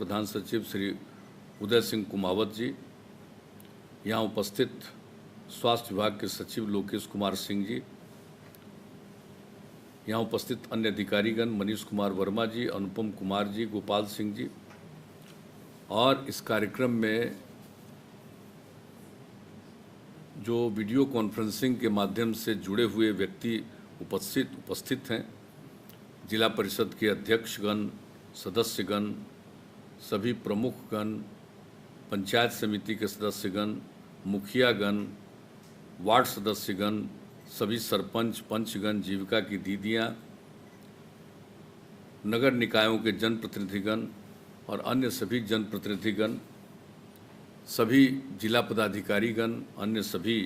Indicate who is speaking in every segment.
Speaker 1: प्रधान सचिव श्री उदय सिंह कुमावत जी, यहाँ उपस्थित स्वास्थ्य विभाग के सचिव लोकेश कुमार सिंह जी, यहाँ उपस्थित अन्य अधिकारीगण मनीष कुमार वर्मा जी, अनुपम कुमार जी, गोपाल सिंह जी, और इस कार्यक्रम में जो वीडियो कॉन्फ्रेंसिंग के माध्यम से जुड़े हुए व्यक्ति उपस्थित हैं, जिला परिषद के अध्यक्षगण, सदस्यगण, सभी प्रमुखगण, पंचायत समिति के सदस्यगण, मुखियागण, वार्ड सदस्यगण, सभी सरपंच, पंचगण, जीविका की दीदियाँ, नगर निकायों के जनप्रतिनिधिगण और अन्य सभी जनप्रतिनिधिगण, सभी जिला पदाधिकारीगण, अन्य सभी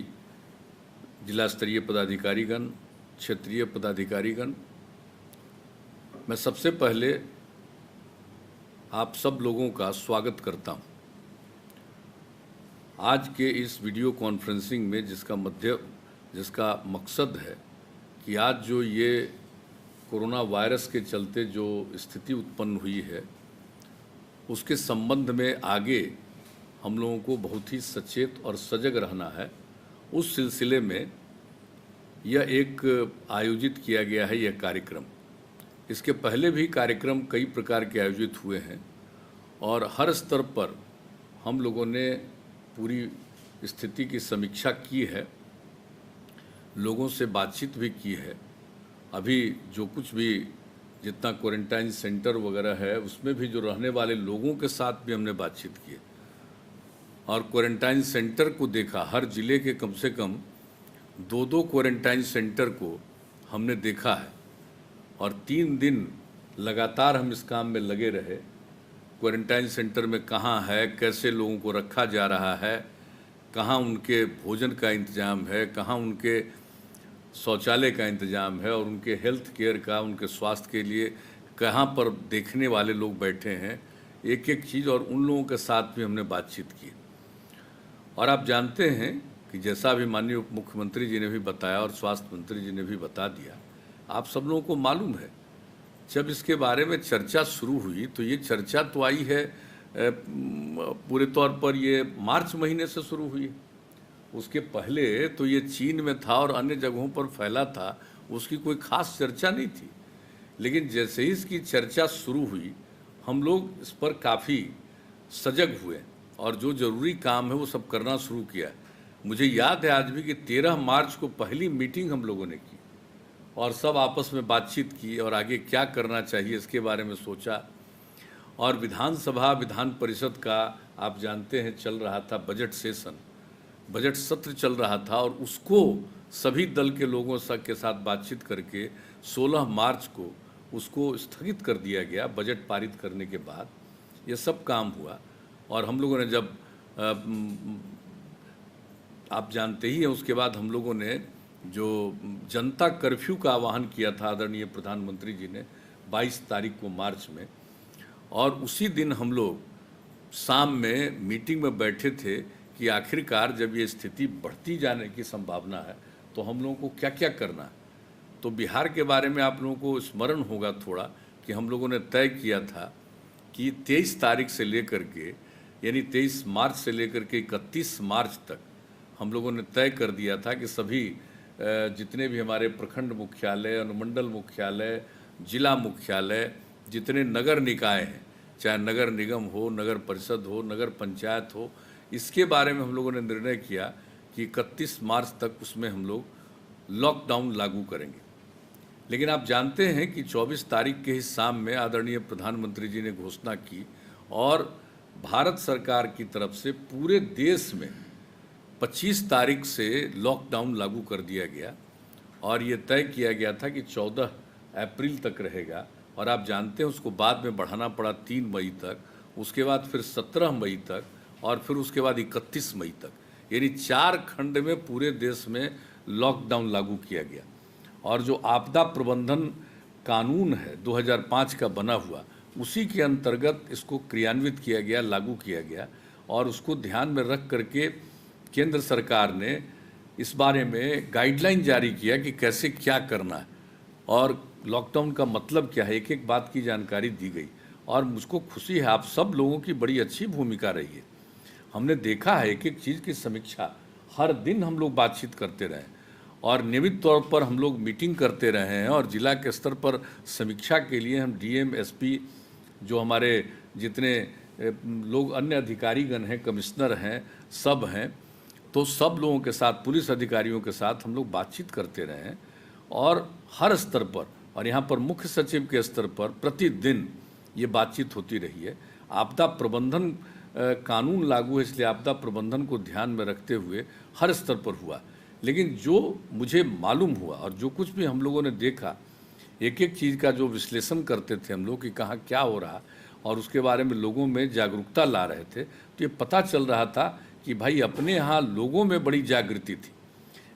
Speaker 1: जिला स्तरीय पदाधिकारीगण, क्षेत्रीय पदाधिकारीगण, मैं सबसे पहले आप सब लोगों का स्वागत करता हूं। आज के इस वीडियो कॉन्फ्रेंसिंग में जिसका मकसद है कि आज जो ये कोरोना वायरस के चलते जो स्थिति उत्पन्न हुई है, उसके संबंध में आगे हम लोगों को बहुत ही सचेत और सजग रहना है। उस सिलसिले में यह एक आयोजित किया गया है यह कार्यक्रम। इसके पहले भी कार्यक्रम कई प्रकार के आयोजित हुए हैं और हर स्तर पर हम लोगों ने पूरी स्थिति की समीक्षा की है, लोगों से बातचीत भी की है। अभी जो कुछ भी जितना क्वारंटाइन सेंटर वगैरह है, उसमें भी जो रहने वाले लोगों के साथ भी हमने बातचीत की और क्वारंटाइन सेंटर को देखा। हर ज़िले के कम से कम 2-2 क्वारंटाइन सेंटर को हमने देखा है और 3 दिन लगातार हम इस काम में लगे रहे। क्वारंटाइन सेंटर में कहाँ है, कैसे लोगों को रखा जा रहा है, कहाँ उनके भोजन का इंतज़ाम है, कहाँ उनके शौचालय का इंतज़ाम है और उनके हेल्थ केयर का, उनके स्वास्थ्य के लिए कहाँ पर देखने वाले लोग बैठे हैं, एक एक चीज़। और उन लोगों के साथ भी हमने बातचीत की। और आप जानते हैं कि जैसा अभी माननीय उप मुख्यमंत्री जी ने भी बताया और स्वास्थ्य मंत्री जी ने भी बता दिया, आप सब लोगों को मालूम है, जब इसके बारे में चर्चा शुरू हुई तो ये चर्चा तो आई है पूरे तौर पर ये मार्च महीने से शुरू हुई। उसके पहले तो ये चीन में था और अन्य जगहों पर फैला था, उसकी कोई खास चर्चा नहीं थी। लेकिन जैसे ही इसकी चर्चा शुरू हुई, हम लोग इस पर काफ़ी सजग हुए और जो ज़रूरी काम है वो सब करना शुरू किया। मुझे याद है आज भी कि 13 मार्च को पहली मीटिंग हम लोगों ने की और सब आपस में बातचीत की और आगे क्या करना चाहिए इसके बारे में सोचा। और विधानसभा, विधान परिषद का आप जानते हैं चल रहा था बजट सेशन, बजट सत्र चल रहा था और उसको सभी दल के लोगों के साथ बातचीत करके 16 मार्च को उसको स्थगित कर दिया गया। बजट पारित करने के बाद ये सब काम हुआ और हम लोगों ने जब आप जानते ही हैं, उसके बाद हम लोगों ने जो जनता कर्फ्यू का आह्वान किया था आदरणीय प्रधानमंत्री जी ने 22 तारीख को मार्च में, और उसी दिन हम लोग शाम में मीटिंग में बैठे थे कि आखिरकार जब ये स्थिति बढ़ती जाने की संभावना है तो हम लोगों को क्या क्या करना है। तो बिहार के बारे में आप लोगों को स्मरण होगा थोड़ा कि हम लोगों ने तय किया था कि 23 तारीख से लेकर के, यानी 23 मार्च से लेकर के 31 मार्च तक हम लोगों ने तय कर दिया था कि सभी जितने भी हमारे प्रखंड मुख्यालय, अनुमंडल मुख्यालय, जिला मुख्यालय, जितने नगर निकाय हैं, चाहे नगर निगम हो, नगर परिषद हो, नगर पंचायत हो, इसके बारे में हम लोगों ने निर्णय किया कि 31 मार्च तक उसमें हम लोग लॉकडाउन लागू करेंगे। लेकिन आप जानते हैं कि 24 तारीख के ही शाम में आदरणीय प्रधानमंत्री जी ने घोषणा की और भारत सरकार की तरफ से पूरे देश में 25 तारीख से लॉकडाउन लागू कर दिया गया और ये तय किया गया था कि 14 अप्रैल तक रहेगा। और आप जानते हैं उसको बाद में बढ़ाना पड़ा 3 मई तक, उसके बाद फिर 17 मई तक और फिर उसके बाद 31 मई तक, यानी 4 खंड में पूरे देश में लॉकडाउन लागू किया गया। और जो आपदा प्रबंधन कानून है 2005 का बना हुआ, उसी के अंतर्गत इसको क्रियान्वित किया गया, लागू किया गया और उसको ध्यान में रख करके केंद्र सरकार ने इस बारे में गाइडलाइन जारी किया कि कैसे क्या करना है और लॉकडाउन का मतलब क्या है, एक एक बात की जानकारी दी गई। और मुझको खुशी है आप सब लोगों की बड़ी अच्छी भूमिका रही है। हमने देखा है एक एक चीज़ की समीक्षा हर दिन हम लोग बातचीत करते रहे और नियमित तौर पर हम लोग मीटिंग करते रहे हैं और जिला के स्तर पर समीक्षा के लिए हम डीएम एसपी जो हमारे जितने लोग अन्य अधिकारीगण हैं, कमिश्नर हैं, सब हैं, तो सब लोगों के साथ, पुलिस अधिकारियों के साथ हम लोग बातचीत करते रहे हैं और हर स्तर पर और यहाँ पर मुख्य सचिव के स्तर पर प्रतिदिन ये बातचीत होती रही है। आपदा प्रबंधन कानून लागू है, इसलिए आपदा प्रबंधन को ध्यान में रखते हुए हर स्तर पर हुआ। लेकिन जो मुझे मालूम हुआ और जो कुछ भी हम लोगों ने देखा, एक एक चीज़ का जो विश्लेषण करते थे हम लोग कि कहाँ क्या हो रहा और उसके बारे में लोगों में जागरूकता ला रहे थे, तो ये पता चल रहा था कि भाई अपने यहाँ लोगों में बड़ी जागृति थी,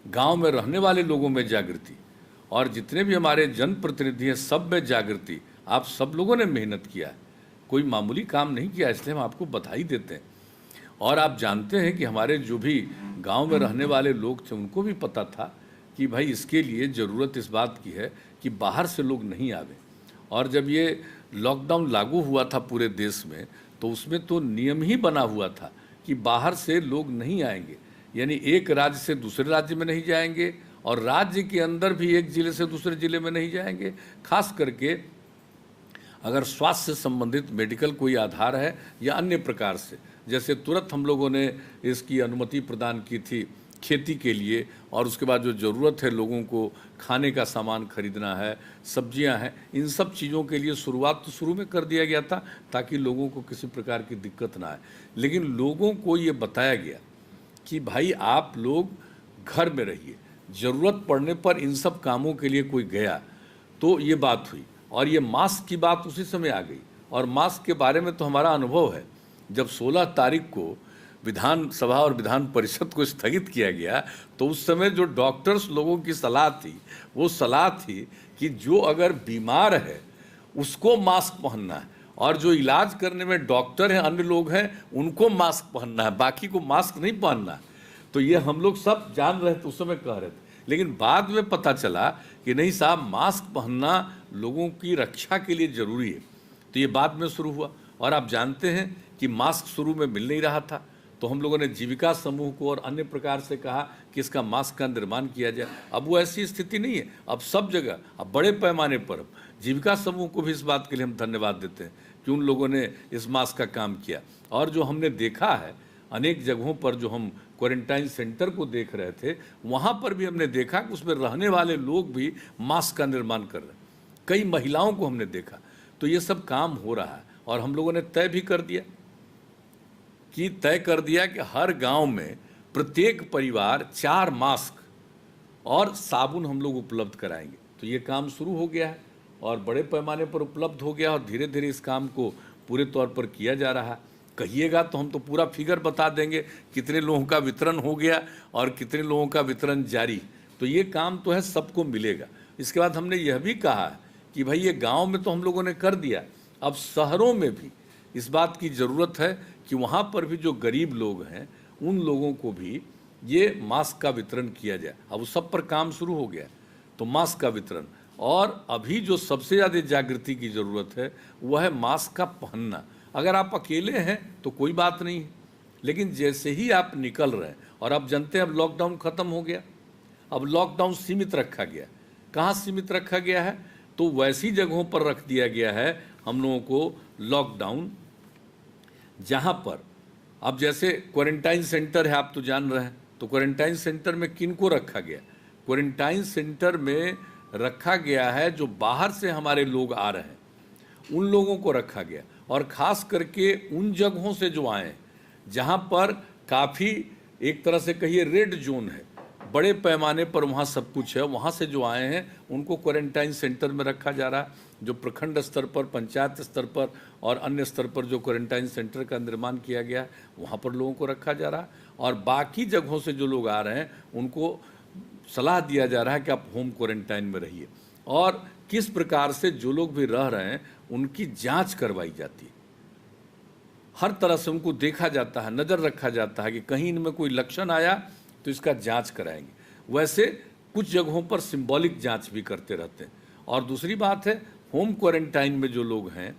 Speaker 1: गांव में रहने वाले लोगों में जागृति और जितने भी हमारे जनप्रतिनिधि हैं सब में जागृति। आप सब लोगों ने मेहनत किया है, कोई मामूली काम नहीं किया, इसलिए हम आपको बधाई देते हैं। और आप जानते हैं कि हमारे जो भी गांव में रहने वाले लोग थे उनको भी पता था कि भाई इसके लिए ज़रूरत इस बात की है कि बाहर से लोग नहीं आवे। और जब ये लॉकडाउन लागू हुआ था पूरे देश में, तो उसमें तो नियम ही बना हुआ था कि बाहर से लोग नहीं आएंगे, यानी एक राज्य से दूसरे राज्य में नहीं जाएंगे और राज्य के अंदर भी एक ज़िले से दूसरे ज़िले में नहीं जाएंगे। खास करके अगर स्वास्थ्य से संबंधित मेडिकल कोई आधार है या अन्य प्रकार से, जैसे तुरंत हम लोगों ने इसकी अनुमति प्रदान की थी खेती के लिए और उसके बाद जो ज़रूरत है लोगों को खाने का सामान खरीदना है, सब्जियां हैं, इन सब चीज़ों के लिए शुरुआत तो शुरू में कर दिया गया था ताकि लोगों को किसी प्रकार की दिक्कत ना आए। लेकिन लोगों को ये बताया गया कि भाई आप लोग घर में रहिए, ज़रूरत पड़ने पर इन सब कामों के लिए कोई गया तो ये बात हुई। और ये मास्क की बात उसी समय आ गई और मास्क के बारे में तो हमारा अनुभव है, जब 16 तारीख को विधानसभा और विधान परिषद को स्थगित किया गया तो उस समय जो डॉक्टर्स लोगों की सलाह थी वो सलाह थी कि जो अगर बीमार है उसको मास्क पहनना है और जो इलाज करने में डॉक्टर हैं, अन्य लोग हैं, उनको मास्क पहनना है, बाकी को मास्क नहीं पहनना है। तो ये हम लोग सब जान रहे थे, उस समय कह रहे थे, लेकिन बाद में पता चला कि नहीं साहब, मास्क पहनना लोगों की रक्षा के लिए ज़रूरी है। तो ये बाद में शुरू हुआ और आप जानते हैं कि मास्क शुरू में मिल नहीं रहा था, तो हम लोगों ने जीविका समूह को और अन्य प्रकार से कहा कि इसका मास्क का निर्माण किया जाए। अब वो ऐसी स्थिति नहीं है, अब सब जगह, अब बड़े पैमाने पर जीविका समूह को भी इस बात के लिए हम धन्यवाद देते हैं कि उन लोगों ने इस मास्क का काम किया। और जो हमने देखा है अनेक जगहों पर, जो हम क्वारंटाइन सेंटर को देख रहे थे, वहाँ पर भी हमने देखा कि उसमें रहने वाले लोग भी मास्क का निर्माण कर रहे हैं, कई महिलाओं को हमने देखा। तो ये सब काम हो रहा है और हम लोगों ने तय भी कर दिया कि हर गांव में प्रत्येक परिवार 4 मास्क और साबुन हम लोग उपलब्ध कराएंगे। तो ये काम शुरू हो गया है और बड़े पैमाने पर उपलब्ध हो गया और धीरे धीरे इस काम को पूरे तौर पर किया जा रहा है। कहिएगा तो हम तो पूरा फिगर बता देंगे कितने लोगों का वितरण हो गया और कितने लोगों का वितरण जारी। तो ये काम तो है, सबको मिलेगा। इसके बाद हमने यह भी कहा है कि भाई ये गांव में तो हम लोगों ने कर दिया, अब शहरों में भी इस बात की ज़रूरत है कि वहाँ पर भी जो गरीब लोग हैं उन लोगों को भी ये मास्क का वितरण किया जाए। अब उस सब पर काम शुरू हो गया, तो मास्क का वितरण। और अभी जो सबसे ज़्यादा जागृति की ज़रूरत है वह है मास्क का पहनना। अगर आप अकेले हैं तो कोई बात नहीं है, लेकिन जैसे ही आप निकल रहे हैं, और आप जानते हैं अब लॉकडाउन ख़त्म हो गया, अब लॉकडाउन सीमित रखा गया। कहाँ सीमित रखा गया है? तो वैसी जगहों पर रख दिया गया है हम लोगों को लॉकडाउन जहाँ पर, अब जैसे क्वारंटाइन सेंटर है, आप तो जान रहे हैं, तो क्वारंटाइन सेंटर में किन को रखा गया? क्वारंटाइन सेंटर में रखा गया है जो बाहर से हमारे लोग आ रहे हैं उन लोगों को रखा गया, और ख़ास करके उन जगहों से जो आए जहाँ पर काफ़ी एक तरह से कहिए रेड जोन है, बड़े पैमाने पर वहाँ सब कुछ है, वहाँ से जो आए हैं उनको क्वारंटाइन सेंटर में रखा जा रहा है। जो प्रखंड स्तर पर, पंचायत स्तर पर और अन्य स्तर पर जो क्वारंटाइन सेंटर का निर्माण किया गया है वहाँ पर लोगों को रखा जा रहा है, और बाकी जगहों से जो लोग आ रहे हैं उनको सलाह दिया जा रहा है कि आप होम क्वारंटाइन में रहिए। और किस प्रकार से जो लोग भी रह रहे हैं उनकी जांच करवाई जाती है, हर तरह से उनको देखा जाता है, नज़र रखा जाता है कि कहीं इनमें कोई लक्षण आया तो इसका जांच कराएंगे। वैसे कुछ जगहों पर सिंबॉलिक जांच भी करते रहते हैं। और दूसरी बात है, होम क्वारंटाइन में जो लोग हैं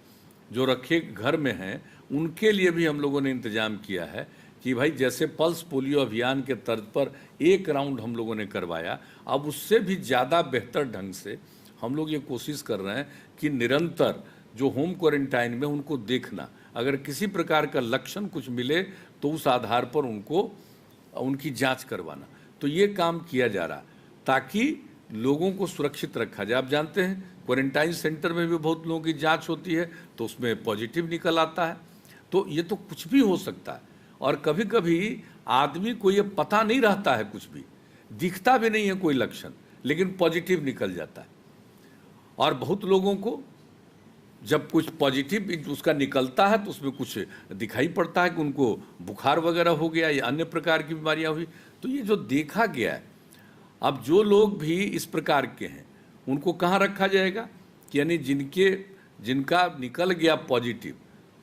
Speaker 1: जो रखे घर में हैं उनके लिए भी हम लोगों ने इंतज़ाम किया है कि भाई जैसे पल्स पोलियो अभियान के तर्ज पर एक राउंड हम लोगों ने करवाया, अब उससे भी ज़्यादा बेहतर ढंग से हम लोग ये कोशिश कर रहे हैं कि निरंतर जो होम क्वारंटाइन में उनको देखना, अगर किसी प्रकार का लक्षण कुछ मिले तो उस आधार पर उनकी जांच करवाना। तो ये काम किया जा रहा ताकि लोगों को सुरक्षित रखा जाए। आप जानते हैं क्वारंटाइन सेंटर में भी बहुत लोगों की जांच होती है तो उसमें पॉजिटिव निकल आता है। तो ये तो कुछ भी हो सकता है, और कभी कभी आदमी को ये पता नहीं रहता है, कुछ भी दिखता भी नहीं है कोई लक्षण, लेकिन पॉजिटिव निकल जाता है। और बहुत लोगों को जब कुछ पॉजिटिव उसका निकलता है तो उसमें कुछ दिखाई पड़ता है कि उनको बुखार वगैरह हो गया या अन्य प्रकार की बीमारियां हुई। तो ये जो देखा गया है, अब जो लोग भी इस प्रकार के हैं उनको कहाँ रखा जाएगा, कि यानी जिनका निकल गया पॉजिटिव,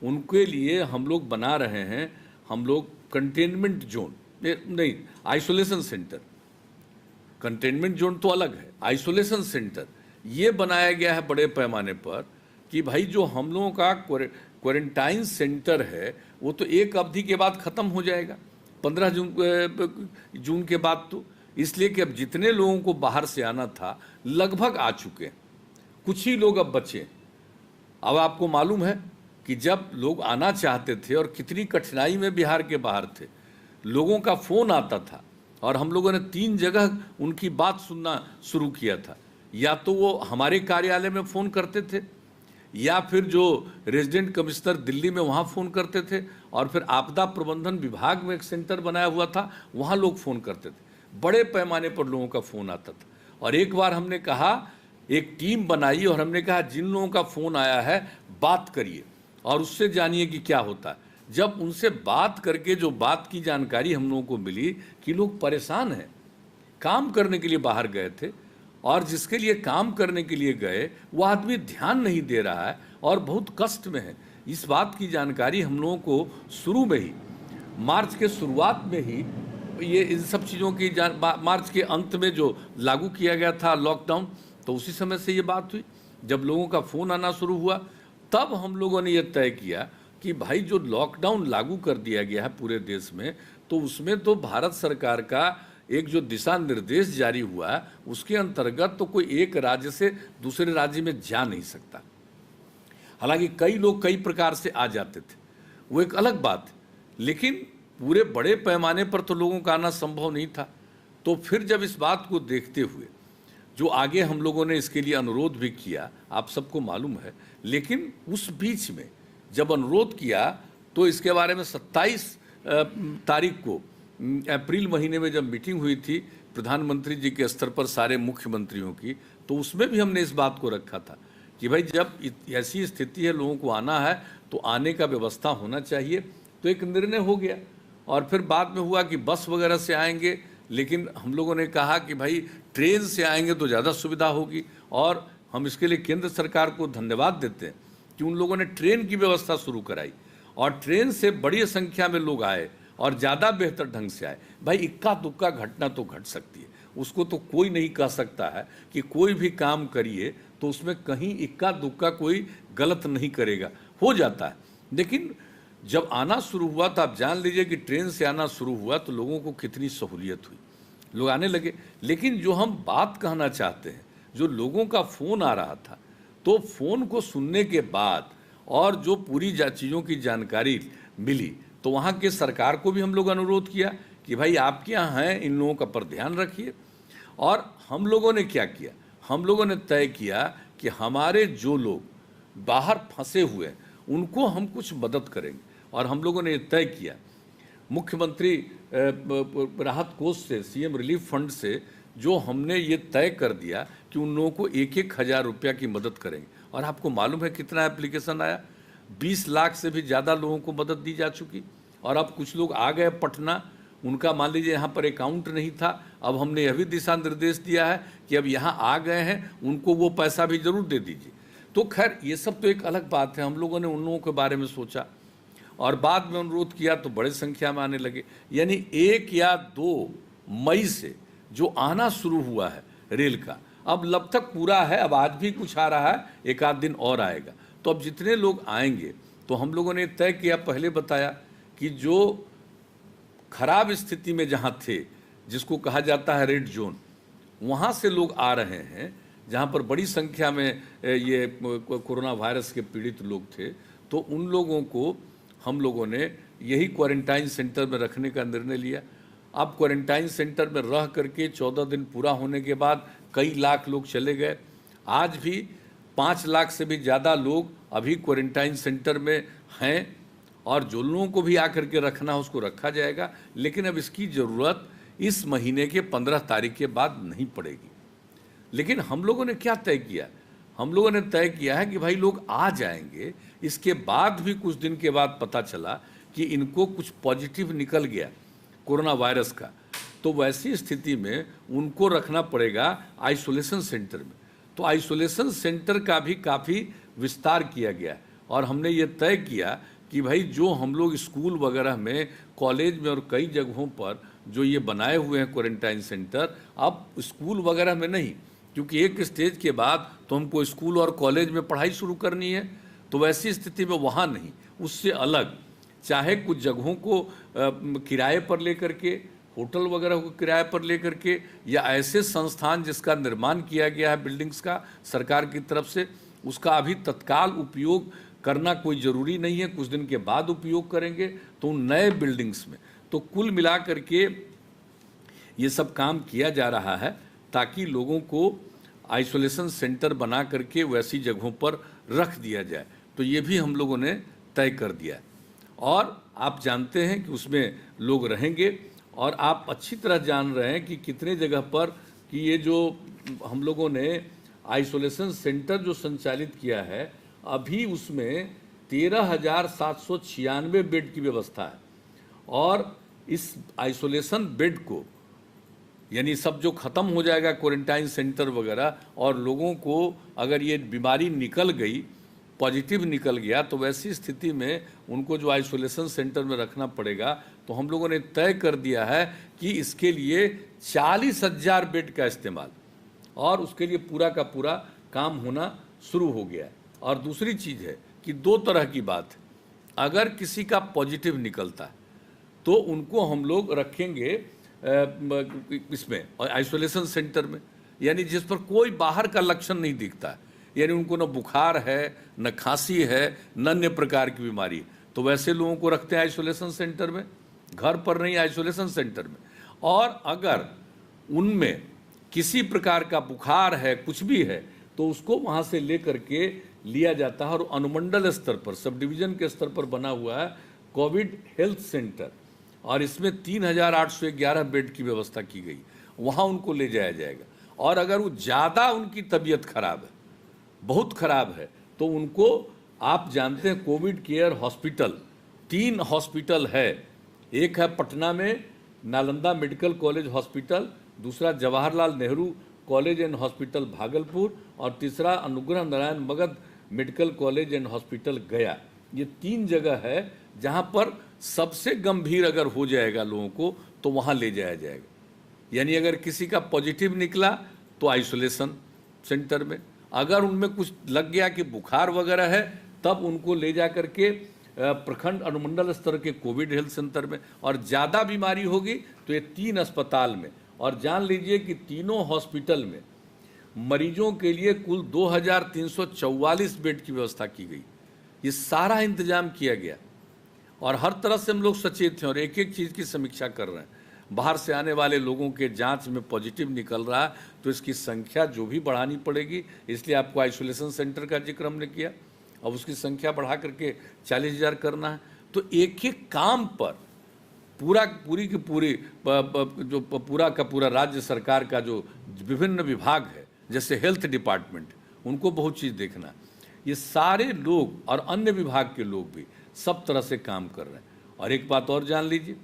Speaker 1: उनके लिए हम लोग बना रहे हैं, हम लोग कंटेनमेंट जोन नहीं, आइसोलेशन सेंटर। कंटेनमेंट जोन तो अलग है, आइसोलेशन सेंटर ये बनाया गया है बड़े पैमाने पर कि भाई जो हम लोगों का क्वारंटाइन सेंटर है वो तो एक अवधि के बाद ख़त्म हो जाएगा, 15 जून के बाद। तो इसलिए कि अब जितने लोगों को बाहर से आना था लगभग आ चुके हैं, कुछ ही लोग अब बचे। अब आपको मालूम है कि जब लोग आना चाहते थे और कितनी कठिनाई में बिहार के बाहर थे, लोगों का फ़ोन आता था और हम लोगों ने 3 जगह उनकी बात सुनना शुरू किया था। या तो वो हमारे कार्यालय में फ़ोन करते थे, या फिर जो रेजिडेंट कमिश्नर दिल्ली में वहाँ फ़ोन करते थे, और फिर आपदा प्रबंधन विभाग में एक सेंटर बनाया हुआ था वहाँ लोग फ़ोन करते थे। बड़े पैमाने पर लोगों का फ़ोन आता था। और एक बार हमने कहा, एक टीम बनाई और हमने कहा जिन लोगों का फ़ोन आया है बात करिए और उससे जानिए कि क्या होता है। जब उनसे बात करके जो बात की जानकारी हम लोगों को मिली कि लोग परेशान हैं, काम करने के लिए बाहर गए थे और जिसके लिए काम करने के लिए गए वो आदमी ध्यान नहीं दे रहा है और बहुत कष्ट में है। इस बात की जानकारी हम लोगों को शुरू में ही, मार्च के शुरुआत में ही, ये इन सब चीज़ों की मार्च के अंत में जो लागू किया गया था लॉकडाउन, तो उसी समय से ये बात हुई। जब लोगों का फ़ोन आना शुरू हुआ तब हम लोगों ने ये तय किया कि भाई जो लॉकडाउन लागू कर दिया गया है पूरे देश में, तो उसमें तो भारत सरकार का एक जो दिशा निर्देश जारी हुआ है उसके अंतर्गत तो कोई एक राज्य से दूसरे राज्य में जा नहीं सकता। हालांकि कई लोग कई प्रकार से आ जाते थे, वो एक अलग बात है, लेकिन पूरे बड़े पैमाने पर तो लोगों का आना संभव नहीं था। तो फिर जब इस बात को देखते हुए जो आगे हम लोगों ने इसके लिए अनुरोध भी किया, आप सबको मालूम है, लेकिन उस बीच में जब अनुरोध किया तो इसके बारे में 27 तारीख को अप्रैल महीने में जब मीटिंग हुई थी प्रधानमंत्री जी के स्तर पर सारे मुख्यमंत्रियों की, तो उसमें भी हमने इस बात को रखा था कि भाई जब ऐसी स्थिति है, लोगों को आना है तो आने का व्यवस्था होना चाहिए। तो एक निर्णय हो गया और फिर बाद में हुआ कि बस वगैरह से आएंगे, लेकिन हम लोगों ने कहा कि भाई ट्रेन से आएंगे तो ज़्यादा सुविधा होगी, और हम इसके लिए केंद्र सरकार को धन्यवाद देते हैं कि उन लोगों ने ट्रेन की व्यवस्था शुरू कराई और ट्रेन से बड़ी संख्या में लोग आए और ज़्यादा बेहतर ढंग से आए। भाई इक्का दुक्का घटना तो घट सकती है, उसको तो कोई नहीं कह सकता है कि कोई भी काम करिए तो उसमें कहीं इक्का दुक्का कोई गलत नहीं करेगा, हो जाता है। लेकिन जब आना शुरू हुआ तो आप जान लीजिए कि ट्रेन से आना शुरू हुआ तो लोगों को कितनी सहूलियत हुई, लोग आने लगे। लेकिन जो हम बात कहना चाहते हैं, जो लोगों का फ़ोन आ रहा था, तो फ़ोन को सुनने के बाद और जो पूरी चीज़ों की जानकारी मिली, तो वहाँ के सरकार को भी हम लोग अनुरोध किया कि भाई आपके यहाँ हैं, इन लोगों का पर ध्यान रखिए। और हम लोगों ने क्या किया, हम लोगों ने तय किया कि हमारे जो लोग बाहर फंसे हुए हैं उनको हम कुछ मदद करेंगे। और हम लोगों ने ये तय किया, मुख्यमंत्री राहत कोष से, सीएम रिलीफ फंड से, जो हमने ये तय कर दिया कि उन लोगों को 1-1 हज़ार रुपया की मदद करेंगे। और आपको मालूम है कितना एप्लीकेशन आया, 20 लाख से भी ज़्यादा लोगों को मदद दी जा चुकी। और अब कुछ लोग आ गए पटना, उनका मान लीजिए यहाँ पर अकाउंट नहीं था, अब हमने यह भी दिशा निर्देश दिया है कि अब यहाँ आ गए हैं, उनको वो पैसा भी ज़रूर दे दीजिए। तो खैर ये सब तो एक अलग बात है, हम लोगों ने उन लोगों के बारे में सोचा और बाद में अनुरोध किया तो बड़े संख्या में आने लगे। यानी 1 या 2 मई से जो आना शुरू हुआ है रेल का, अब लब तक पूरा है, अब आज भी कुछ आ रहा है, 1 आध दिन और आएगा। तो अब जितने लोग आएंगे तो हम लोगों ने तय किया, पहले बताया कि जो खराब स्थिति में जहाँ थे, जिसको कहा जाता है रेड जोन, वहाँ से लोग आ रहे हैं, जहाँ पर बड़ी संख्या में ये कोरोना वायरस के पीड़ित लोग थे, तो उन लोगों को हम लोगों ने यही क्वारंटाइन सेंटर में रखने का निर्णय लिया। अब क्वारंटाइन सेंटर में रह करके 14 दिन पूरा होने के बाद कई लाख लोग चले गए। आज भी 5 लाख से भी ज़्यादा लोग अभी क्वारंटाइन सेंटर में हैं, और जो लोगों को भी आकर के रखना है उसको रखा जाएगा, लेकिन अब इसकी ज़रूरत इस महीने के 15 तारीख के बाद नहीं पड़ेगी। लेकिन हम लोगों ने क्या तय किया? हम लोगों ने तय किया है कि भाई लोग आ जाएंगे, इसके बाद भी कुछ दिन के बाद पता चला कि इनको कुछ पॉजिटिव निकल गया कोरोना वायरस का, तो वैसी स्थिति में उनको रखना पड़ेगा आइसोलेशन सेंटर में। तो आइसोलेशन सेंटर का भी काफ़ी विस्तार किया गया, और हमने ये तय किया कि भाई जो हम लोग स्कूल वगैरह में, कॉलेज में और कई जगहों पर जो ये बनाए हुए हैं क्वारंटाइन सेंटर, अब स्कूल वगैरह में नहीं, क्योंकि एक स्टेज के बाद तो हमको स्कूल और कॉलेज में पढ़ाई शुरू करनी है, तो वैसी स्थिति में वहाँ नहीं, उससे अलग चाहे कुछ जगहों को किराए पर लेकर के, होटल वगैरह को किराए पर लेकर के, या ऐसे संस्थान जिसका निर्माण किया गया है बिल्डिंग्स का सरकार की तरफ से, उसका अभी तत्काल उपयोग करना कोई ज़रूरी नहीं है, कुछ दिन के बाद उपयोग करेंगे, तो उन नए बिल्डिंग्स में। तो कुल मिला करके ये सब काम किया जा रहा है ताकि लोगों को आइसोलेशन सेंटर बना करके वैसी जगहों पर रख दिया जाए। तो ये भी हम लोगों ने तय कर दिया है, और आप जानते हैं कि उसमें लोग रहेंगे, और आप अच्छी तरह जान रहे हैं कि कितने जगह पर कि ये जो हम लोगों ने आइसोलेशन सेंटर जो संचालित किया है, अभी उसमें 13,796 बेड की व्यवस्था है, और इस आइसोलेशन बेड को, यानी सब जो ख़त्म हो जाएगा क्वारंटाइन सेंटर वगैरह, और लोगों को अगर ये बीमारी निकल गई, पॉजिटिव निकल गया, तो वैसी स्थिति में उनको जो आइसोलेशन सेंटर में रखना पड़ेगा, तो हम लोगों ने तय कर दिया है कि इसके लिए 40,000 बेड का इस्तेमाल, और उसके लिए पूरा का पूरा काम होना शुरू हो गया। और दूसरी चीज़ है कि 2 तरह की बात है, अगर किसी का पॉजिटिव निकलता है तो उनको हम लोग रखेंगे इसमें आइसोलेशन सेंटर में, यानी जिस पर कोई बाहर का लक्षण नहीं दिखता है, यानी उनको न बुखार है, न खांसी है, न अन्य प्रकार की बीमारी, तो वैसे लोगों को रखते हैं आइसोलेशन सेंटर में, घर पर नहीं, आइसोलेशन सेंटर में। और अगर उनमें किसी प्रकार का बुखार है, कुछ भी है, तो उसको वहाँ से ले करके लिया जाता है, और अनुमंडल स्तर पर, सब डिवीज़न के स्तर पर बना हुआ है कोविड हेल्थ सेंटर, और इसमें 3,811 बेड की व्यवस्था की गई, वहाँ उनको ले जाया जाएगा। और अगर वो ज़्यादा उनकी तबीयत खराब है, बहुत खराब है, तो उनको, आप जानते हैं कोविड केयर हॉस्पिटल 3 हॉस्पिटल है, एक है पटना में नालंदा मेडिकल कॉलेज हॉस्पिटल, दूसरा Jawaharlal Nehru college and hospital Bhagalpur, और तीसरा Anugrah Narayan Magadh medical college and hospital गया। ये 3 जगह है जहाँ पर सबसे गंभीर अगर हो जाएगा लोगों को तो वहाँ ले जाया जाएगा। यानी अगर किसी का पॉजिटिव निकला तो आइसोलेशन सेंटर में, अगर उनमें कुछ लग गया कि बुखार वगैरह है, तब उनको ले जा करके प्रखंड अनुमंडल स्तर के कोविड हेल्थ सेंटर में, और ज़्यादा बीमारी होगी तो ये 3 अस्पताल में। और जान लीजिए कि तीनों हॉस्पिटल में मरीजों के लिए कुल 2,344 बेड की व्यवस्था की गई। ये सारा इंतजाम किया गया, और हर तरह से हम लोग सचेत हैं और एक एक चीज़ की समीक्षा कर रहे हैं। बाहर से आने वाले लोगों के जांच में पॉजिटिव निकल रहा है तो इसकी संख्या जो भी बढ़ानी पड़ेगी, इसलिए आपको आइसोलेशन सेंटर का जिक्र हमने किया। अब उसकी संख्या बढ़ा करके 40,000 करना है। तो एक एक काम पर पूरी की पूरी जो पूरा का पूरा राज्य सरकार का जो विभिन्न विभाग है, जैसे हेल्थ डिपार्टमेंट, उनको बहुत चीज़ देखना है। ये सारे लोग और अन्य विभाग के लोग भी सब तरह से काम कर रहे हैं। और एक बात और जान लीजिए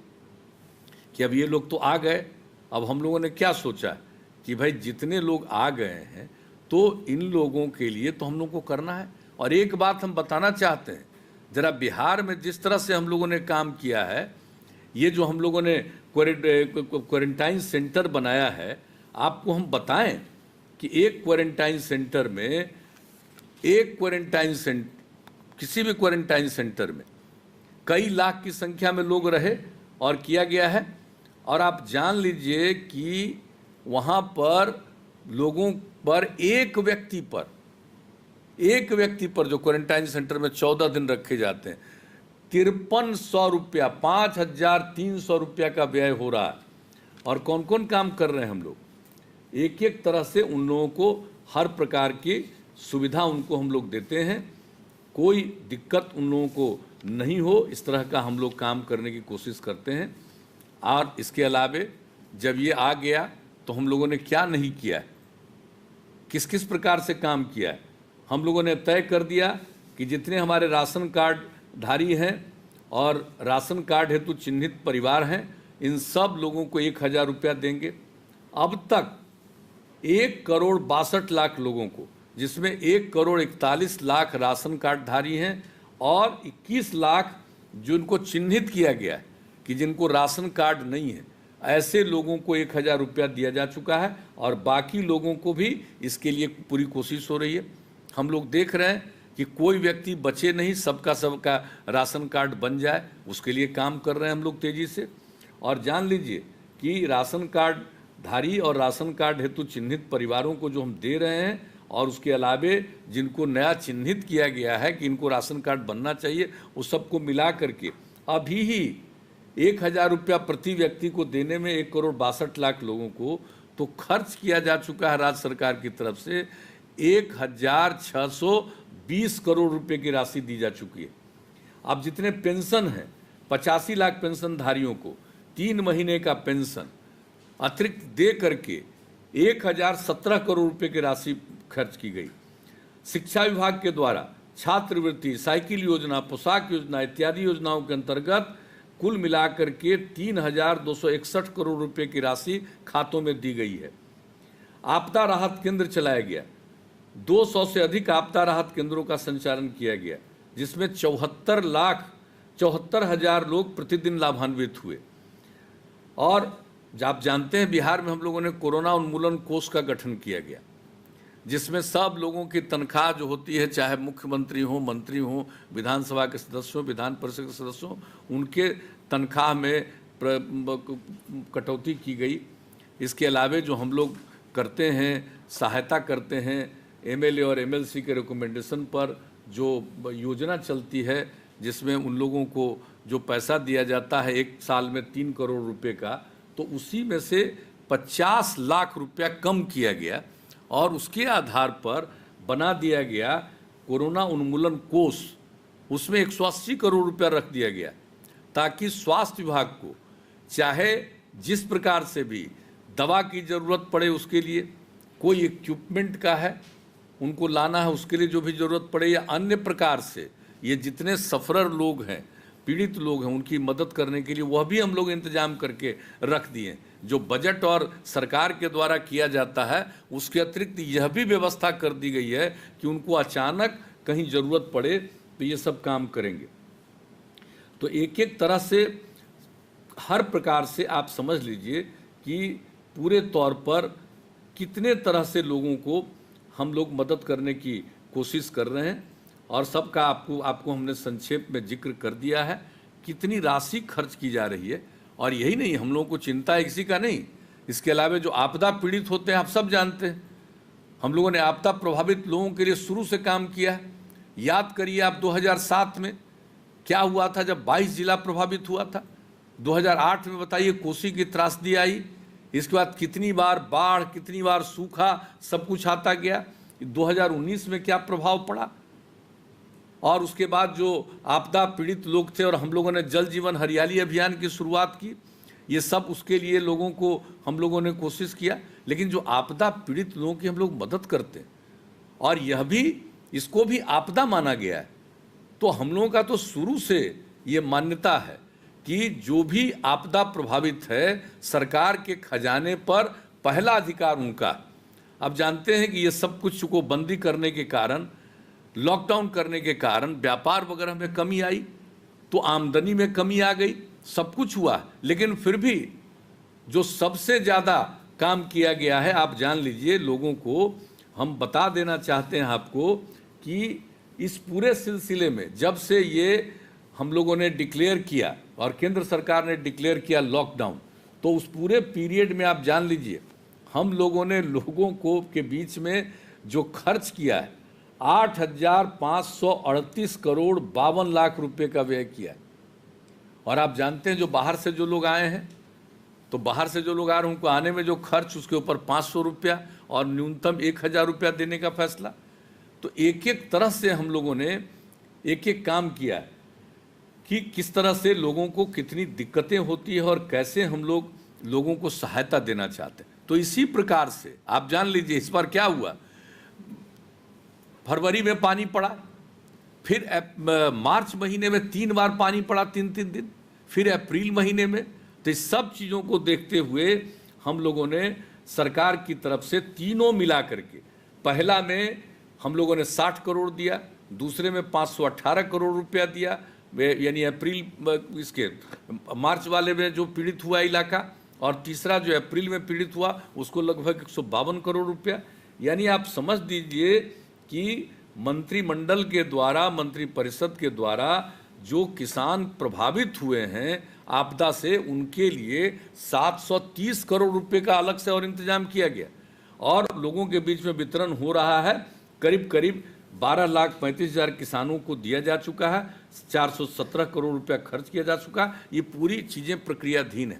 Speaker 1: कि अब ये लोग तो आ गए, अब हम लोगों ने क्या सोचा कि भाई जितने लोग आ गए हैं तो इन लोगों के लिए तो हम लोग को करना है। और एक बात हम बताना चाहते हैं, ज़रा बिहार में जिस तरह से हम लोगों ने काम किया है, ये जो हम लोगों ने क्वारंटाइन सेंटर बनाया है, आपको हम बताएं कि एक क्वारंटाइन सेंटर में किसी भी क्वारंटाइन सेंटर में कई लाख की संख्या में लोग रहे और किया गया है। और आप जान लीजिए कि वहाँ पर लोगों पर एक व्यक्ति पर जो क्वारंटाइन सेंटर में 14 दिन रखे जाते हैं 5300 रुपया 5300 रुपया का व्यय हो रहा है। और कौन कौन काम कर रहे हैं हम लोग, एक एक तरह से उन लोगों को हर प्रकार की सुविधा उनको हम लोग देते हैं, कोई दिक्कत उन लोगों को नहीं हो, इस तरह का हम लोग काम करने की कोशिश करते हैं। और इसके अलावे जब ये आ गया तो हम लोगों ने क्या नहीं किया है, किस किस प्रकार से काम किया है। हम लोगों ने तय कर दिया कि जितने हमारे राशन कार्ड धारी हैं और राशन कार्ड हेतु चिन्हित परिवार हैं, इन सब लोगों को 1000 रुपया देंगे। अब तक 1,62,00,000 लोगों को, जिसमें 1,41,00,000 राशन कार्ड धारी हैं और 21 लाख जिनको चिन्हित किया गया है कि जिनको राशन कार्ड नहीं है, ऐसे लोगों को 1000 रुपया दिया जा चुका है। और बाकी लोगों को भी इसके लिए पूरी कोशिश हो रही है। हम लोग देख रहे हैं कि कोई व्यक्ति बचे नहीं, सबका राशन कार्ड बन जाए, उसके लिए काम कर रहे हैं हम लोग तेज़ी से। और जान लीजिए कि राशन कार्ड धारी और राशन कार्ड हेतु चिन्हित परिवारों को जो हम दे रहे हैं और उसके अलावे जिनको नया चिन्हित किया गया है कि इनको राशन कार्ड बनना चाहिए, उस सबको मिला करके अभी ही 1000 रुपया प्रति व्यक्ति को देने में 1,62,00,000 लोगों को तो खर्च किया जा चुका है राज्य सरकार की तरफ से 1,620 करोड़ रुपए की राशि दी जा चुकी है। अब जितने पेंशन हैं 85 लाख पेंशनधारियों को 3 महीने का पेंशन अतिरिक्त दे करके 1,017 करोड़ रुपए की राशि खर्च की गई। शिक्षा विभाग के द्वारा छात्रवृत्ति, साइकिल योजना, पोशाक योजना इत्यादि योजनाओं के अंतर्गत कुल मिलाकर के 3,261 करोड़ रुपए की राशि खातों में दी गई है। आपदा राहत केंद्र चलाया गया, 200 से अधिक आपदा राहत केंद्रों का संचालन किया गया, जिसमें 74,74,000 लोग प्रतिदिन लाभान्वित हुए। और आप जानते हैं बिहार में हम लोगों ने कोरोना उन्मूलन कोष का गठन किया गया, जिसमें सब लोगों की तनख्वाह जो होती है, चाहे मुख्यमंत्री हो, मंत्री हो, विधानसभा के सदस्य हो, विधान परिषद के सदस्य हो, उनके तनख्वाह में कटौती की गई। इसके अलावे जो हम लोग करते हैं, सहायता करते हैं, एमएलए और एमएलसी के रिकमेंडेशन पर जो योजना चलती है, जिसमें उन लोगों को जो पैसा दिया जाता है 1 साल में 3 करोड़ रुपए का, तो उसी में से 50 लाख रुपया कम किया गया और उसके आधार पर बना दिया गया कोरोना उन्मूलन कोष। उसमें 180 करोड़ रुपया रख दिया गया ताकि स्वास्थ्य विभाग को चाहे जिस प्रकार से भी दवा की ज़रूरत पड़े, उसके लिए कोई इक्विपमेंट का है उनको लाना है, उसके लिए जो भी ज़रूरत पड़े, या अन्य प्रकार से ये जितने सफ़रर लोग हैं, पीड़ित लोग हैं, उनकी मदद करने के लिए वह भी हम लोग इंतजाम करके रख दिए। जो बजट और सरकार के द्वारा किया जाता है उसके अतिरिक्त यह भी व्यवस्था कर दी गई है कि उनको अचानक कहीं ज़रूरत पड़े तो ये सब काम करेंगे। तो एक एक तरह से हर प्रकार से आप समझ लीजिए कि पूरे तौर पर कितने तरह से लोगों को हम लोग मदद करने की कोशिश कर रहे हैं। और सबका आपको हमने संक्षेप में जिक्र कर दिया है कितनी राशि खर्च की जा रही है। और यही नहीं, हम लोगों को चिंता है किसी का नहीं, इसके अलावा जो आपदा पीड़ित होते हैं आप सब जानते हैं, हम लोगों ने आपदा प्रभावित लोगों के लिए शुरू से काम किया है। याद करिए आप 2007 में क्या हुआ था जब 22 जिला प्रभावित हुआ था। 2008 में बताइए कोसी की त्रासदी आई, इसके बाद कितनी बार बाढ़, कितनी बार सूखा, सब कुछ आता गया। 2019 में क्या प्रभाव पड़ा। और उसके बाद जो आपदा पीड़ित लोग थे और हम लोगों ने जल जीवन हरियाली अभियान की शुरुआत की, ये सब उसके लिए लोगों को हम लोगों ने कोशिश किया। लेकिन जो आपदा पीड़ित लोगों की हम लोग मदद करते हैं और यह भी, इसको भी आपदा माना गया है, तो हम लोगों का तो शुरू से ये मान्यता है कि जो भी आपदा प्रभावित है सरकार के खजाने पर पहला अधिकार उनका। अब जानते हैं कि ये सब कुछ को बंदी करने के कारण, लॉकडाउन करने के कारण व्यापार वगैरह में कमी आई, तो आमदनी में कमी आ गई, सब कुछ हुआ। लेकिन फिर भी जो सबसे ज़्यादा काम किया गया है, आप जान लीजिए, लोगों को हम बता देना चाहते हैं आपको कि इस पूरे सिलसिले में जब से ये हम लोगों ने डिक्लेयर किया और केंद्र सरकार ने डिक्लेयर किया लॉकडाउन, तो उस पूरे पीरियड में आप जान लीजिए हम लोगों ने लोगों को के बीच में जो खर्च किया है 8,538 करोड़ 52 लाख रुपए का व्यय किया है। और आप जानते हैं जो बाहर से जो लोग आए हैं, तो बाहर से जो लोग आ रहे हैं उनको आने में जो खर्च, उसके ऊपर 500 रुपया और न्यूनतम 1,000 रुपया देने का फैसला। तो एक एक तरह से हम लोगों ने एक एक काम किया है कि किस तरह से लोगों को कितनी दिक्कतें होती है और कैसे हम लोग लोगों को सहायता देना चाहते हैं। तो इसी प्रकार से आप जान लीजिए इस बार क्या हुआ, फरवरी में पानी पड़ा, फिर मार्च महीने में 3 बार पानी पड़ा 3-3 दिन, फिर अप्रैल महीने में। तो इस सब चीज़ों को देखते हुए हम लोगों ने सरकार की तरफ से तीनों मिला करके, पहला में हम लोगों ने 60 करोड़ दिया, दूसरे में 518 करोड़ रुपया दिया, यानी अप्रैल इसके मार्च वाले में जो पीड़ित हुआ इलाका, और तीसरा जो अप्रैल में पीड़ित हुआ उसको लगभग 152 करोड़ रुपया। यानी आप समझ दीजिए कि मंत्रिमंडल के द्वारा, मंत्रिपरिषद के द्वारा जो किसान प्रभावित हुए हैं आपदा से, उनके लिए 730 करोड़ रुपए का अलग से और इंतजाम किया गया और लोगों के बीच में वितरण हो रहा है। करीब करीब 12,35,000 किसानों को दिया जा चुका है, 417 करोड़ रुपया खर्च किया जा चुका है। ये पूरी चीज़ें प्रक्रियाधीन है।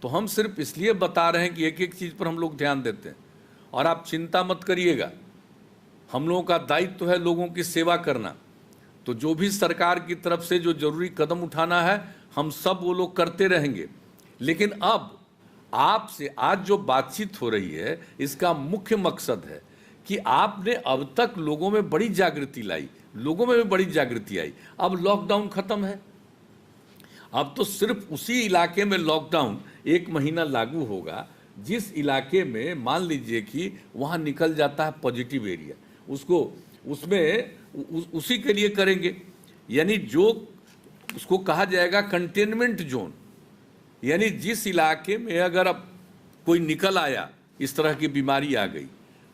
Speaker 1: तो हम सिर्फ इसलिए बता रहे हैं कि एक एक चीज़ पर हम लोग ध्यान देते हैं। और आप चिंता मत करिएगा, हम लोगों का दायित्व है लोगों की सेवा करना। तो जो भी सरकार की तरफ से जो जरूरी कदम उठाना है हम सब वो लोग करते रहेंगे। लेकिन अब आपसे आज जो बातचीत हो रही है इसका मुख्य मकसद है कि आपने अब तक लोगों में बड़ी जागृति लाई, लोगों में भी बड़ी जागृति आई। अब लॉकडाउन खत्म है, अब तो सिर्फ उसी इलाके में लॉकडाउन 1 महीना लागू होगा जिस इलाके में मान लीजिए कि वहाँ निकल जाता है पॉजिटिव एरिया, उसको उसमें उसी के लिए करेंगे। यानी जो उसको कहा जाएगा कंटेनमेंट जोन, यानी जिस इलाके में अगर अब कोई निकल आया, इस तरह की बीमारी आ गई,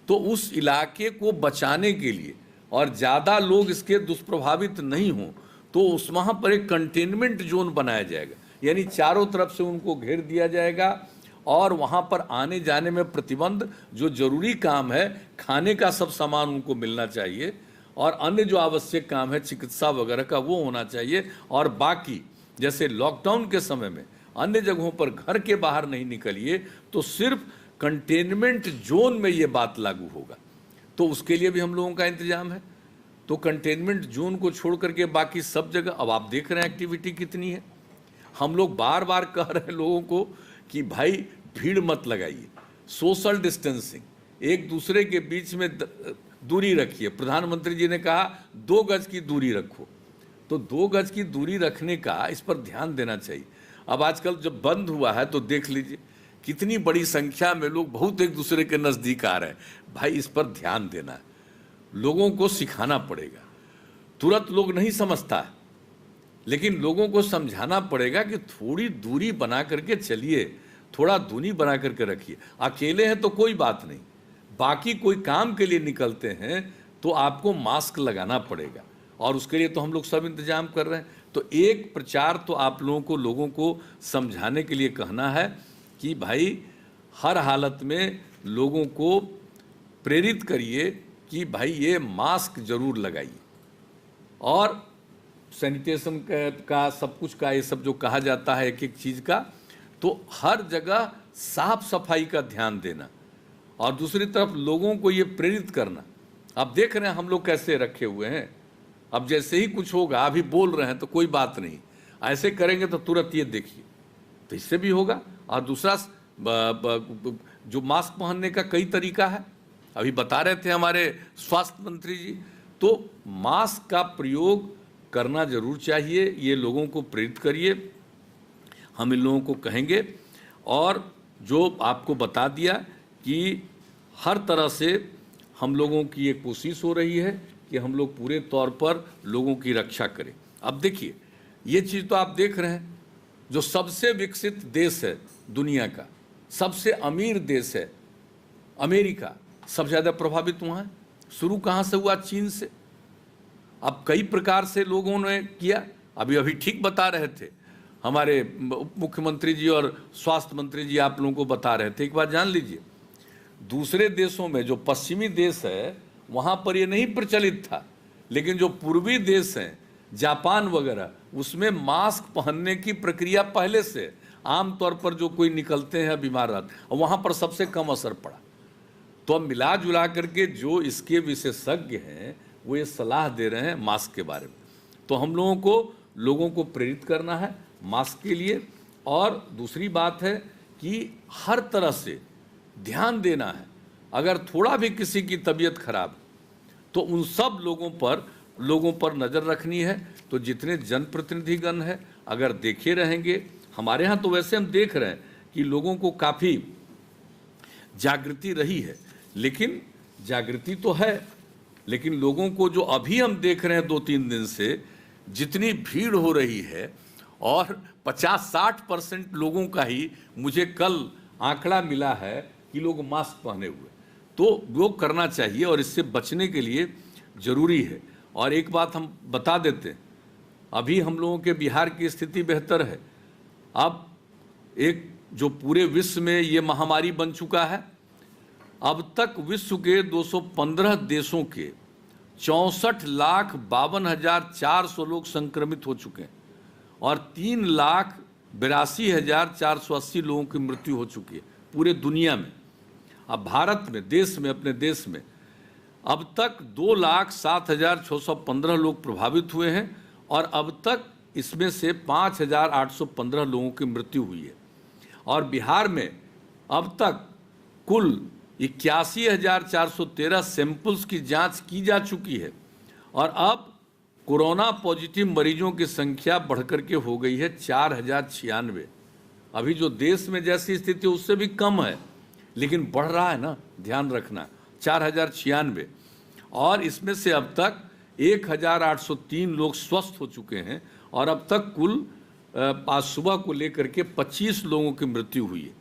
Speaker 1: तो उस इलाके को बचाने के लिए और ज़्यादा लोग इसके दुष्प्रभावित नहीं हों तो उस वहाँ पर एक कंटेनमेंट जोन बनाया जाएगा। यानी चारों तरफ से उनको घेर दिया जाएगा और वहाँ पर आने जाने में प्रतिबंध, जो जरूरी काम है खाने का सब सामान उनको मिलना चाहिए और अन्य जो आवश्यक काम है चिकित्सा वगैरह का वो होना चाहिए। और बाकी जैसे लॉकडाउन के समय में अन्य जगहों पर घर के बाहर नहीं निकलिए, तो सिर्फ कंटेनमेंट जोन में ये बात लागू होगा। तो उसके लिए भी हम लोगों का इंतजाम है। तो कंटेनमेंट जोन को छोड़ करके बाकी सब जगह अब आप देख रहे हैं एक्टिविटी कितनी है। हम लोग बार बार कह रहे हैं लोगों को कि भाई भीड़ मत लगाइए, सोशल डिस्टेंसिंग, एक दूसरे के बीच में दूरी रखिए। प्रधानमंत्री जी ने कहा 2 गज की दूरी रखो, तो 2 गज की दूरी रखने का इस पर ध्यान देना चाहिए। अब आजकल जब बंद हुआ है तो देख लीजिए कितनी बड़ी संख्या में लोग बहुत एक दूसरे के नज़दीक आ रहे हैं। भाई इस पर ध्यान देना है, लोगों को सिखाना पड़ेगा। तुरंत लोग नहीं समझता है, लेकिन लोगों को समझाना पड़ेगा कि थोड़ी दूरी बना करके चलिए, थोड़ा दूरी बना करके रखिए। अकेले हैं तो कोई बात नहीं, बाकी कोई काम के लिए निकलते हैं तो आपको मास्क लगाना पड़ेगा और उसके लिए तो हम लोग सब इंतजाम कर रहे हैं। तो एक प्रचार तो आप लोगों को लोगों को समझाने के लिए कहना है कि भाई हर हालत में लोगों को प्रेरित करिए कि भाई ये मास्क जरूर लगाइए और सैनिटेशन का सब कुछ का ये सब जो कहा जाता है एक एक चीज़ का, तो हर जगह साफ सफाई का ध्यान देना और दूसरी तरफ लोगों को ये प्रेरित करना। अब देख रहे हैं हम लोग कैसे रखे हुए हैं, अब जैसे ही कुछ होगा अभी बोल रहे हैं तो कोई बात नहीं, ऐसे करेंगे तो तुरंत ये देखिए, तो इससे भी होगा। और दूसरा जो मास्क पहनने का कई तरीका है, अभी बता रहे थे हमारे स्वास्थ्य मंत्री जी, तो मास्क का प्रयोग करना जरूर चाहिए। ये लोगों को प्रेरित करिए, हम इन लोगों को कहेंगे। और जो आपको बता दिया कि हर तरह से हम लोगों की ये कोशिश हो रही है कि हम लोग पूरे तौर पर लोगों की रक्षा करें। अब देखिए ये चीज़ तो आप देख रहे हैं, जो सबसे विकसित देश है दुनिया का, सबसे अमीर देश है अमेरिका, सबसे ज़्यादा प्रभावित वहाँ है। शुरू कहाँ से हुआ? चीन से। अब कई प्रकार से लोगों ने किया। अभी अभी ठीक बता रहे थे हमारे उप मुख्यमंत्री जी और स्वास्थ्य मंत्री जी, आप लोगों को बता रहे थे। एक बात जान लीजिए, दूसरे देशों में जो पश्चिमी देश है वहाँ पर ये नहीं प्रचलित था, लेकिन जो पूर्वी देश हैं, जापान वगैरह, उसमें मास्क पहनने की प्रक्रिया पहले से, आमतौर पर जो कोई निकलते हैं बीमार रहते, और वहाँ पर सबसे कम असर पड़ा। तो अब मिला जुला करके जो इसके विशेषज्ञ हैं वो ये सलाह दे रहे हैं मास्क के बारे में। तो हम लोगों को प्रेरित करना है मास्क के लिए। और दूसरी बात है कि हर तरह से ध्यान देना है। अगर थोड़ा भी किसी की तबीयत खराब तो उन सब लोगों पर नज़र रखनी है। तो जितने जनप्रतिनिधिगण हैं अगर देखे रहेंगे, हमारे यहाँ तो वैसे हम देख रहे हैं कि लोगों को काफ़ी जागृति रही है, लेकिन जागृति तो है, लेकिन लोगों को जो अभी हम देख रहे हैं 2-3 दिन से जितनी भीड़ हो रही है, और 50-60% लोगों का ही मुझे कल आंकड़ा मिला है कि लोग मास्क पहने हुए। तो वो करना चाहिए और इससे बचने के लिए ज़रूरी है। और एक बात हम बता देते हैं, अभी हम लोगों के बिहार की स्थिति बेहतर है। अब एक जो पूरे विश्व में ये महामारी बन चुका है, अब तक विश्व के 215 देशों के 64,52,400 लोग संक्रमित हो चुके हैं और 3,82,480 लोगों की मृत्यु हो चुकी है पूरे दुनिया में। अब भारत में, अपने देश में अब तक 2,07,615 लोग प्रभावित हुए हैं और अब तक इसमें से 5,815 लोगों की मृत्यु हुई है। और बिहार में अब तक कुल 81,413 सैंपल्स की जांच की जा चुकी है और अब कोरोना पॉजिटिव मरीजों की संख्या बढ़कर के हो गई है 4,096। अभी जो देश में जैसी स्थिति है उससे भी कम है, लेकिन बढ़ रहा है ना, ध्यान रखना, 4,096। और इसमें से अब तक 1,803 लोग स्वस्थ हो चुके हैं और अब तक कुल आज सुबह को लेकर के 25 लोगों की मृत्यु हुई है।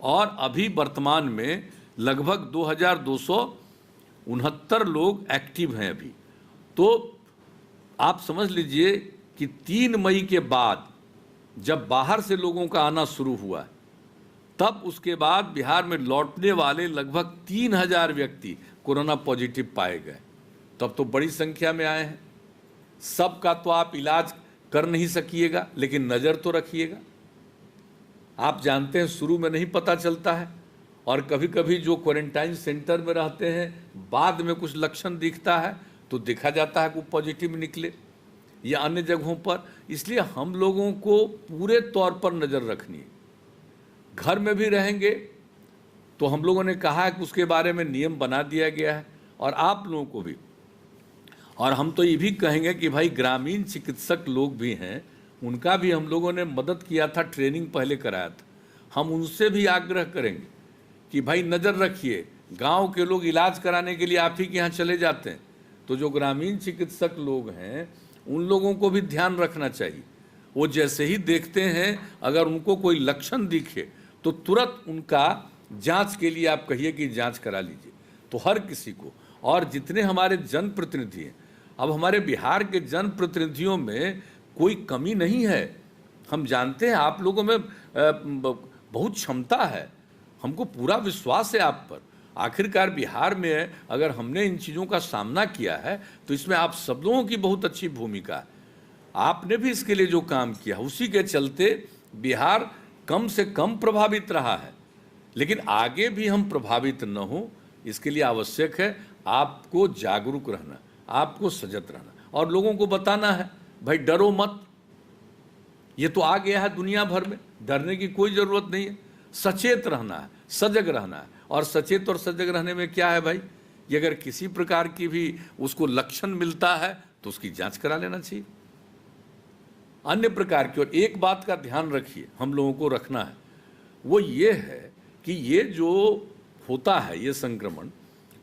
Speaker 1: और अभी वर्तमान में लगभग 2,269 लोग एक्टिव हैं अभी। तो आप समझ लीजिए कि 3 मई के बाद जब बाहर से लोगों का आना शुरू हुआ, तब उसके बाद बिहार में लौटने वाले लगभग 3,000 व्यक्ति कोरोना पॉजिटिव पाए गए। तब तो बड़ी संख्या में आए हैं। सबका तो आप इलाज कर नहीं सकिएगा, लेकिन नज़र तो रखिएगा। आप जानते हैं शुरू में नहीं पता चलता है, और कभी कभी जो क्वारंटाइन सेंटर में रहते हैं बाद में कुछ लक्षण दिखता है तो देखा जाता है कि पॉजिटिव निकले, या अन्य जगहों पर। इसलिए हम लोगों को पूरे तौर पर नज़र रखनी है। घर में भी रहेंगे तो हम लोगों ने कहा है कि उसके बारे में नियम बना दिया गया है, और आप लोगों को भी। और हम तो ये भी कहेंगे कि भाई ग्रामीण चिकित्सक लोग भी हैं, उनका भी हम लोगों ने मदद किया था, ट्रेनिंग पहले कराया था। हम उनसे भी आग्रह करेंगे कि भाई नज़र रखिए। गांव के लोग इलाज कराने के लिए आप ही के यहाँ चले जाते हैं, तो जो ग्रामीण चिकित्सक लोग हैं उन लोगों को भी ध्यान रखना चाहिए। वो जैसे ही देखते हैं, अगर उनको कोई लक्षण दिखे तो तुरंत उनका जांच के लिए आप कहिए कि जांच करा लीजिए। तो हर किसी को, और जितने हमारे जनप्रतिनिधि हैं, अब हमारे बिहार के जनप्रतिनिधियों में कोई कमी नहीं है। हम जानते हैं आप लोगों में बहुत क्षमता है, हमको पूरा विश्वास है आप पर। आखिरकार बिहार में अगर हमने इन चीज़ों का सामना किया है तो इसमें आप सब लोगों की बहुत अच्छी भूमिका है। आपने भी इसके लिए जो काम किया, उसी के चलते बिहार कम से कम प्रभावित रहा है। लेकिन आगे भी हम प्रभावित न हो, इसके लिए आवश्यक है आपको जागरूक रहना, आपको सजग रहना, और लोगों को बताना है भाई डरो मत। ये तो आ गया है दुनिया भर में, डरने की कोई ज़रूरत नहीं है। सचेत रहना है, सजग रहना है। और सचेत और सजग रहने में क्या है भाई, कि अगर किसी प्रकार की भी उसको लक्षण मिलता है तो उसकी जांच करा लेना चाहिए। अन्य प्रकार की, और एक बात का ध्यान रखिए, हम लोगों को रखना है, वो ये है कि ये जो होता है ये संक्रमण,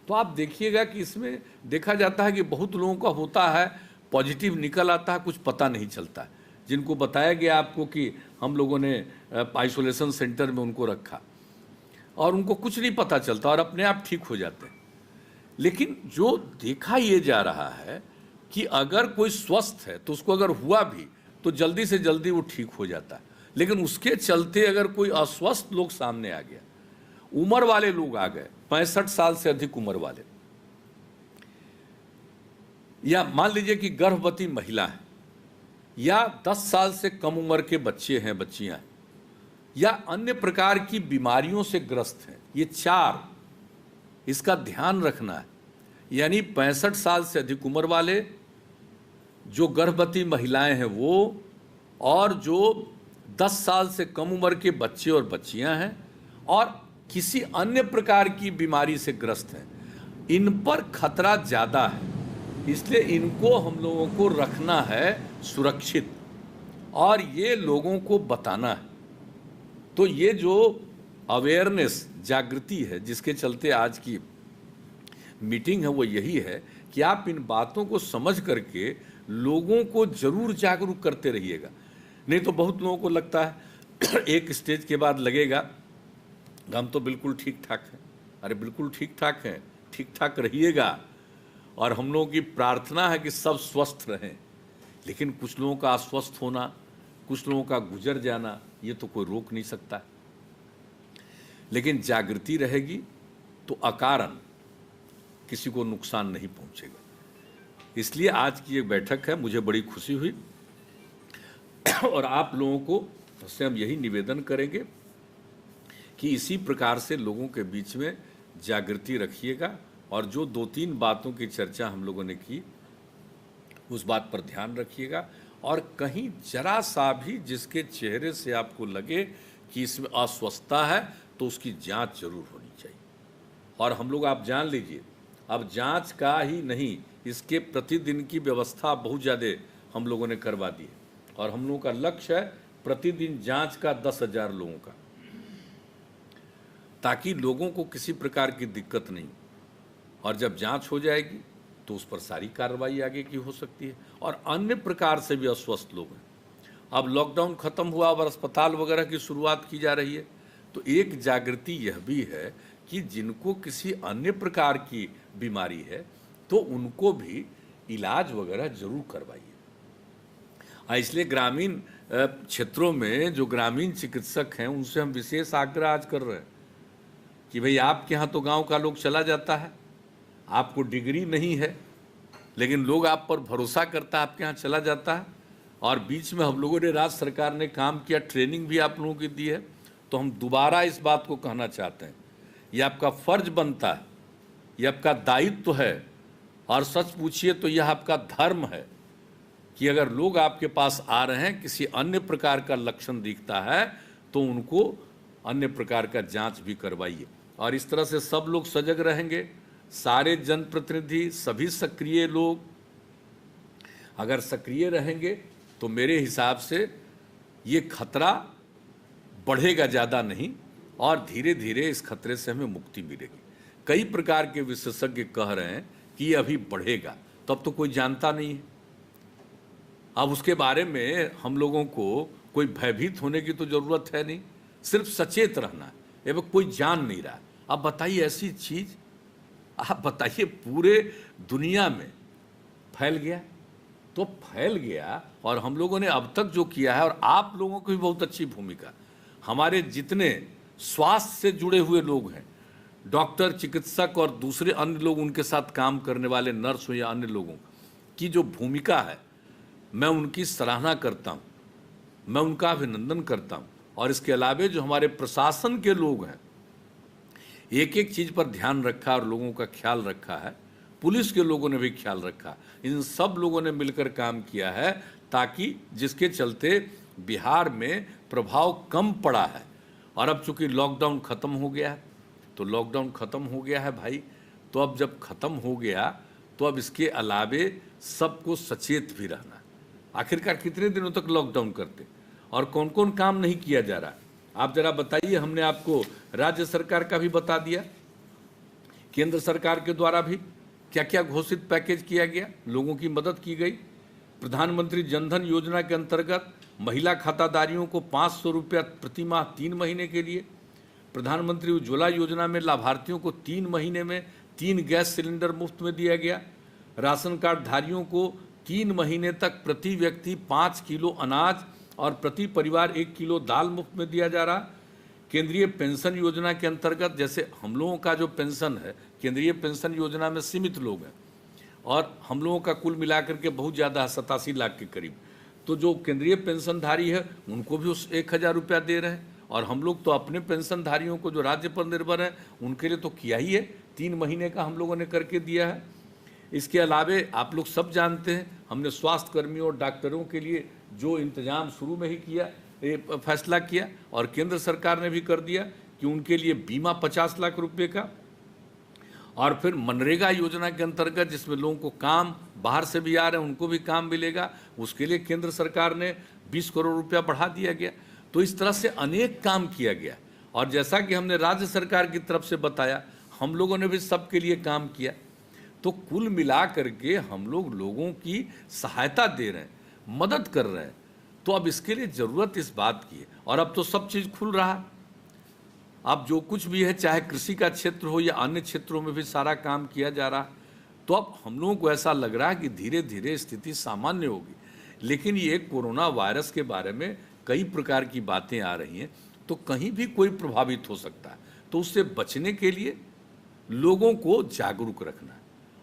Speaker 1: तो आप देखिएगा कि इसमें देखा जाता है कि बहुत लोगों का होता है, पॉजिटिव निकल आता है, कुछ पता नहीं चलता है। जिनको बताया गया आपको कि हम लोगों ने आइसोलेशन सेंटर में उनको रखा और उनको कुछ नहीं पता चलता और अपने आप ठीक हो जाते हैं। लेकिन जो देखा ये जा रहा है कि अगर कोई स्वस्थ है तो उसको अगर हुआ भी तो जल्दी से जल्दी वो ठीक हो जाता है, लेकिन उसके चलते अगर कोई अस्वस्थ लोग सामने आ गया, उम्र वाले लोग आ गए, 65 साल से अधिक उम्र वाले, या मान लीजिए कि गर्भवती महिला है, या 10 साल से कम उम्र के बच्चे हैं, बच्चियां हैं, या अन्य प्रकार की बीमारियों से ग्रस्त हैं, ये 4 इसका ध्यान रखना है। यानी 65 साल से अधिक उम्र वाले, जो गर्भवती महिलाएं हैं वो, और जो 10 साल से कम उम्र के बच्चे और बच्चियां हैं, और किसी अन्य प्रकार की बीमारी से ग्रस्त हैं, इन पर खतरा ज़्यादा है, इसलिए इनको हम लोगों को रखना है सुरक्षित और ये लोगों को बताना है। तो ये जो अवेयरनेस, जागृति है जिसके चलते आज की मीटिंग है, वो यही है कि आप इन बातों को समझ करके लोगों को जरूर जागरूक करते रहिएगा। नहीं तो बहुत लोगों को लगता है एक स्टेज के बाद लगेगा हम तो बिल्कुल ठीक ठाक हैं। अरे बिल्कुल ठीक ठाक हैं, ठीक ठाक रहिएगा, और हम लोगों की प्रार्थना है कि सब स्वस्थ रहें। लेकिन कुछ लोगों का अस्वस्थ होना, कुछ लोगों का गुजर जाना, ये तो कोई रोक नहीं सकता। लेकिन जागृति रहेगी तो अकारण किसी को नुकसान नहीं पहुंचेगा। इसलिए आज की ये बैठक है, मुझे बड़ी खुशी हुई, और आप लोगों को से हम यही निवेदन करेंगे कि इसी प्रकार से लोगों के बीच में जागृति रखिएगा, और जो 2-3 बातों की चर्चा हम लोगों ने की उस बात पर ध्यान रखिएगा, और कहीं जरा सा भी जिसके चेहरे से आपको लगे कि इसमें अस्वस्थता है तो उसकी जांच जरूर होनी चाहिए। और हम लोग, आप जान लीजिए, अब जांच का ही नहीं, इसके प्रतिदिन की व्यवस्था बहुत ज़्यादा हम लोगों ने करवा दी है, और हम लोगों का लक्ष्य है प्रतिदिन जांच का 10,000 लोगों का, ताकि लोगों को किसी प्रकार की दिक्कत नहीं। और जब जांच हो जाएगी तो उस पर सारी कार्रवाई आगे की हो सकती है। और अन्य प्रकार से भी अस्वस्थ लोग हैं, अब लॉकडाउन खत्म हुआ और अस्पताल वगैरह की शुरुआत की जा रही है, तो एक जागृति यह भी है कि जिनको किसी अन्य प्रकार की बीमारी है तो उनको भी इलाज वगैरह जरूर करवाइए। इसलिए ग्रामीण क्षेत्रों में जो ग्रामीण चिकित्सक हैं उनसे हम विशेष आग्रह आज कर रहे हैं कि भाई आपके यहाँ तो गांव का लोग चला जाता है, आपको डिग्री नहीं है, लेकिन लोग आप पर भरोसा करता है, आपके यहाँ चला जाता है, और बीच में हम लोगों ने, राज्य सरकार ने काम किया, ट्रेनिंग भी आप लोगों की दी है। तो हम दोबारा इस बात को कहना चाहते हैं, ये आपका फर्ज बनता है, ये आपका दायित्व है, और सच पूछिए तो यह आपका धर्म है कि अगर लोग आपके पास आ रहे हैं, किसी अन्य प्रकार का लक्षण दिखता है तो उनको अन्य प्रकार का जांच भी करवाइए। और इस तरह से सब लोग सजग रहेंगे, सारे जनप्रतिनिधि, सभी सक्रिय लोग अगर सक्रिय रहेंगे तो मेरे हिसाब से ये खतरा बढ़ेगा ज़्यादा नहीं, और धीरे धीरे इस खतरे से हमें मुक्ति मिलेगी। कई प्रकार के विशेषज्ञ कह रहे हैं कि ये अभी बढ़ेगा, तब तो कोई जानता नहीं है। अब उसके बारे में हम लोगों को कोई भयभीत होने की तो ज़रूरत है नहीं, सिर्फ सचेत रहना है। ये कोई जान नहीं रहा। अब बताइए, ऐसी चीज़ आप बताइए पूरे दुनिया में फैल गया तो फैल गया, और हम लोगों ने अब तक जो किया है, और आप लोगों की भी बहुत अच्छी भूमिका, हमारे जितने स्वास्थ्य से जुड़े हुए लोग हैं, डॉक्टर, चिकित्सक और दूसरे अन्य लोग, उनके साथ काम करने वाले नर्स हो या अन्य लोगों की जो भूमिका है, मैं उनकी सराहना करता हूँ, मैं उनका अभिनंदन करता हूँ। और इसके अलावा जो हमारे प्रशासन के लोग हैं, एक एक चीज़ पर ध्यान रखा और लोगों का ख्याल रखा है, पुलिस के लोगों ने भी ख्याल रखा, इन सब लोगों ने मिलकर काम किया है, ताकि जिसके चलते बिहार में प्रभाव कम पड़ा है। और अब चूंकि लॉकडाउन ख़त्म हो गया है, तो लॉकडाउन ख़त्म हो गया है भाई, तो अब जब ख़त्म हो गया तो अब इसके अलावे सबको सचेत भी रहना है। आखिरकार कितने दिनों तक लॉकडाउन करते, और कौन कौन काम नहीं किया जा रहा, आप जरा बताइए। हमने आपको राज्य सरकार का भी बता दिया, केंद्र सरकार के द्वारा भी क्या क्या घोषित पैकेज किया गया, लोगों की मदद की गई। प्रधानमंत्री जनधन योजना के अंतर्गत महिला खाताधारियों को 500 रुपया प्रति माह 3 महीने के लिए, प्रधानमंत्री उज्ज्वला योजना में लाभार्थियों को 3 महीने में 3 गैस सिलेंडर मुफ्त में दिया गया, राशन कार्ड धारियों को 3 महीने तक प्रति व्यक्ति 5 किलो अनाज और प्रति परिवार 1 किलो दाल मुफ्त में दिया जा रहा। केंद्रीय पेंशन योजना के अंतर्गत, जैसे हम लोगों का जो पेंशन है, केंद्रीय पेंशन योजना में सीमित लोग हैं और हम लोगों का कुल मिलाकर के बहुत ज़्यादा है, 87 लाख के करीब। तो जो केंद्रीय पेंशनधारी है उनको भी उस 1000 रुपया दे रहे हैं, और हम लोग तो अपने पेंशनधारियों को जो राज्य पर निर्भर हैं उनके लिए तो किया ही है, 3 महीने का हम लोगों ने करके दिया है। इसके अलावे आप लोग सब जानते हैं, हमने स्वास्थ्य कर्मियों और डॉक्टरों के लिए जो इंतजाम शुरू में ही किया, फैसला किया, और केंद्र सरकार ने भी कर दिया कि उनके लिए बीमा 50 लाख रुपए का, और फिर मनरेगा योजना के अंतर्गत जिसमें लोगों को काम बाहर से भी आ रहे हैं उनको भी काम मिलेगा, उसके लिए केंद्र सरकार ने 20 करोड़ रुपया बढ़ा दिया गया। तो इस तरह से अनेक काम किया गया, और जैसा कि हमने राज्य सरकार की तरफ से बताया, हम लोगों ने भी सबके लिए काम किया। तो कुल मिला करके हम लोग लोगों की सहायता दे रहे हैं, मदद कर रहे हैं। तो अब इसके लिए ज़रूरत इस बात की है, और अब तो सब चीज़ खुल रहा है। अब जो कुछ भी है, चाहे कृषि का क्षेत्र हो या अन्य क्षेत्रों में भी सारा काम किया जा रहा है। तो अब हम लोगों को ऐसा लग रहा है कि धीरे धीरे स्थिति सामान्य होगी। लेकिन ये कोरोना वायरस के बारे में कई प्रकार की बातें आ रही हैं, तो कहीं भी कोई प्रभावित हो सकता है। तो उससे बचने के लिए लोगों को जागरूक रखना है,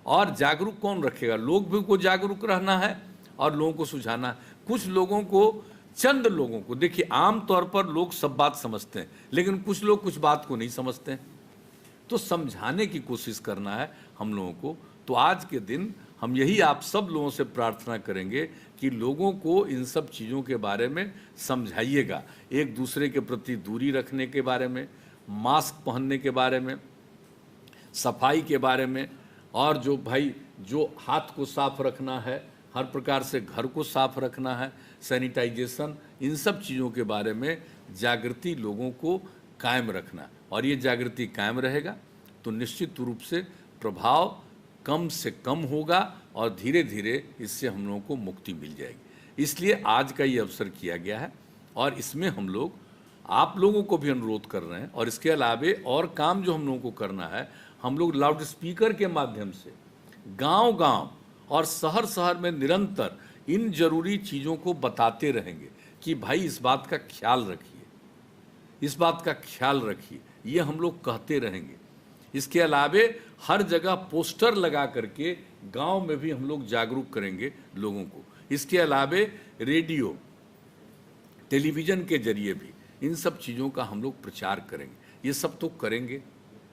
Speaker 1: और जागरूक कौन रखेगा? लोग भी को जागरूक रहना है और लोगों को सुझाना है। कुछ लोगों को, चंद लोगों को, देखिए आमतौर पर लोग सब बात समझते हैं, लेकिन कुछ लोग कुछ बात को नहीं समझते हैं, तो समझाने की कोशिश करना है हम लोगों को। तो आज के दिन हम यही आप सब लोगों से प्रार्थना करेंगे कि लोगों को इन सब चीज़ों के बारे में समझाइएगा, एक दूसरे के प्रति दूरी रखने के बारे में, मास्क पहनने के बारे में, सफाई के बारे में, और जो भाई जो हाथ को साफ रखना है, हर प्रकार से घर को साफ रखना है, सैनिटाइजेशन, इन सब चीज़ों के बारे में जागृति लोगों को कायम रखना। और ये जागृति कायम रहेगा तो निश्चित रूप से प्रभाव कम से कम होगा, और धीरे धीरे इससे हम लोगों को मुक्ति मिल जाएगी। इसलिए आज का ये अवसर किया गया है, और इसमें हम लोग आप लोगों को भी अनुरोध कर रहे हैं। और इसके अलावे और काम जो हम लोगों को करना है, हम लोग लाउड स्पीकर के माध्यम से गांव-गांव और शहर-शहर में निरंतर इन जरूरी चीज़ों को बताते रहेंगे कि भाई इस बात का ख्याल रखिए, इस बात का ख्याल रखिए, ये हम लोग कहते रहेंगे। इसके अलावे हर जगह पोस्टर लगा करके गांव में भी हम लोग जागरूक करेंगे लोगों को। इसके अलावे रेडियो, टेलीविज़न के जरिए भी इन सब चीज़ों का हम लोग प्रचार करेंगे। ये सब तो करेंगे,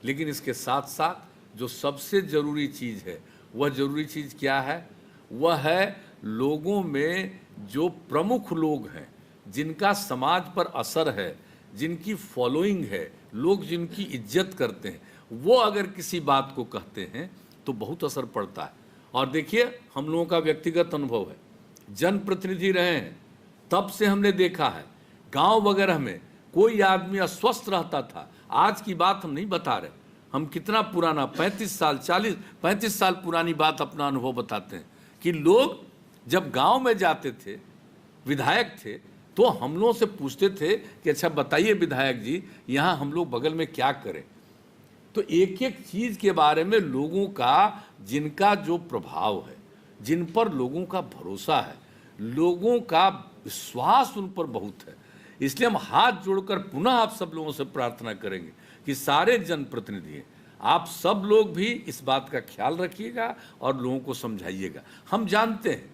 Speaker 1: लेकिन इसके साथ साथ जो सबसे ज़रूरी चीज़ है, वह ज़रूरी चीज़ क्या है? वह है लोगों में जो प्रमुख लोग हैं, जिनका समाज पर असर है, जिनकी फॉलोइंग है, लोग जिनकी इज्जत करते हैं, वो अगर किसी बात को कहते हैं तो बहुत असर पड़ता है। और देखिए, हम लोगों का व्यक्तिगत अनुभव है, जनप्रतिनिधि रहे हैं, तब से हमने देखा है गांव वगैरह में कोई आदमी अस्वस्थ रहता था। आज की बात हम नहीं बता रहे, हम कितना पुराना 35 साल 35 साल पुरानी बात अपना अनुभव बताते हैं कि लोग जब गांव में जाते थे, विधायक थे, तो हम लोगों से पूछते थे कि अच्छा बताइए विधायक जी, यहाँ हम लोग बगल में क्या करें। तो एक एक चीज़ के बारे में लोगों का, जिनका जो प्रभाव है, जिन पर लोगों का भरोसा है, लोगों का विश्वास उन पर बहुत है। इसलिए हम हाथ जोड़कर पुनः आप सब लोगों से प्रार्थना करेंगे कि सारे जनप्रतिनिधि, आप सब लोग भी इस बात का ख्याल रखिएगा और लोगों को समझाइएगा। हम जानते हैं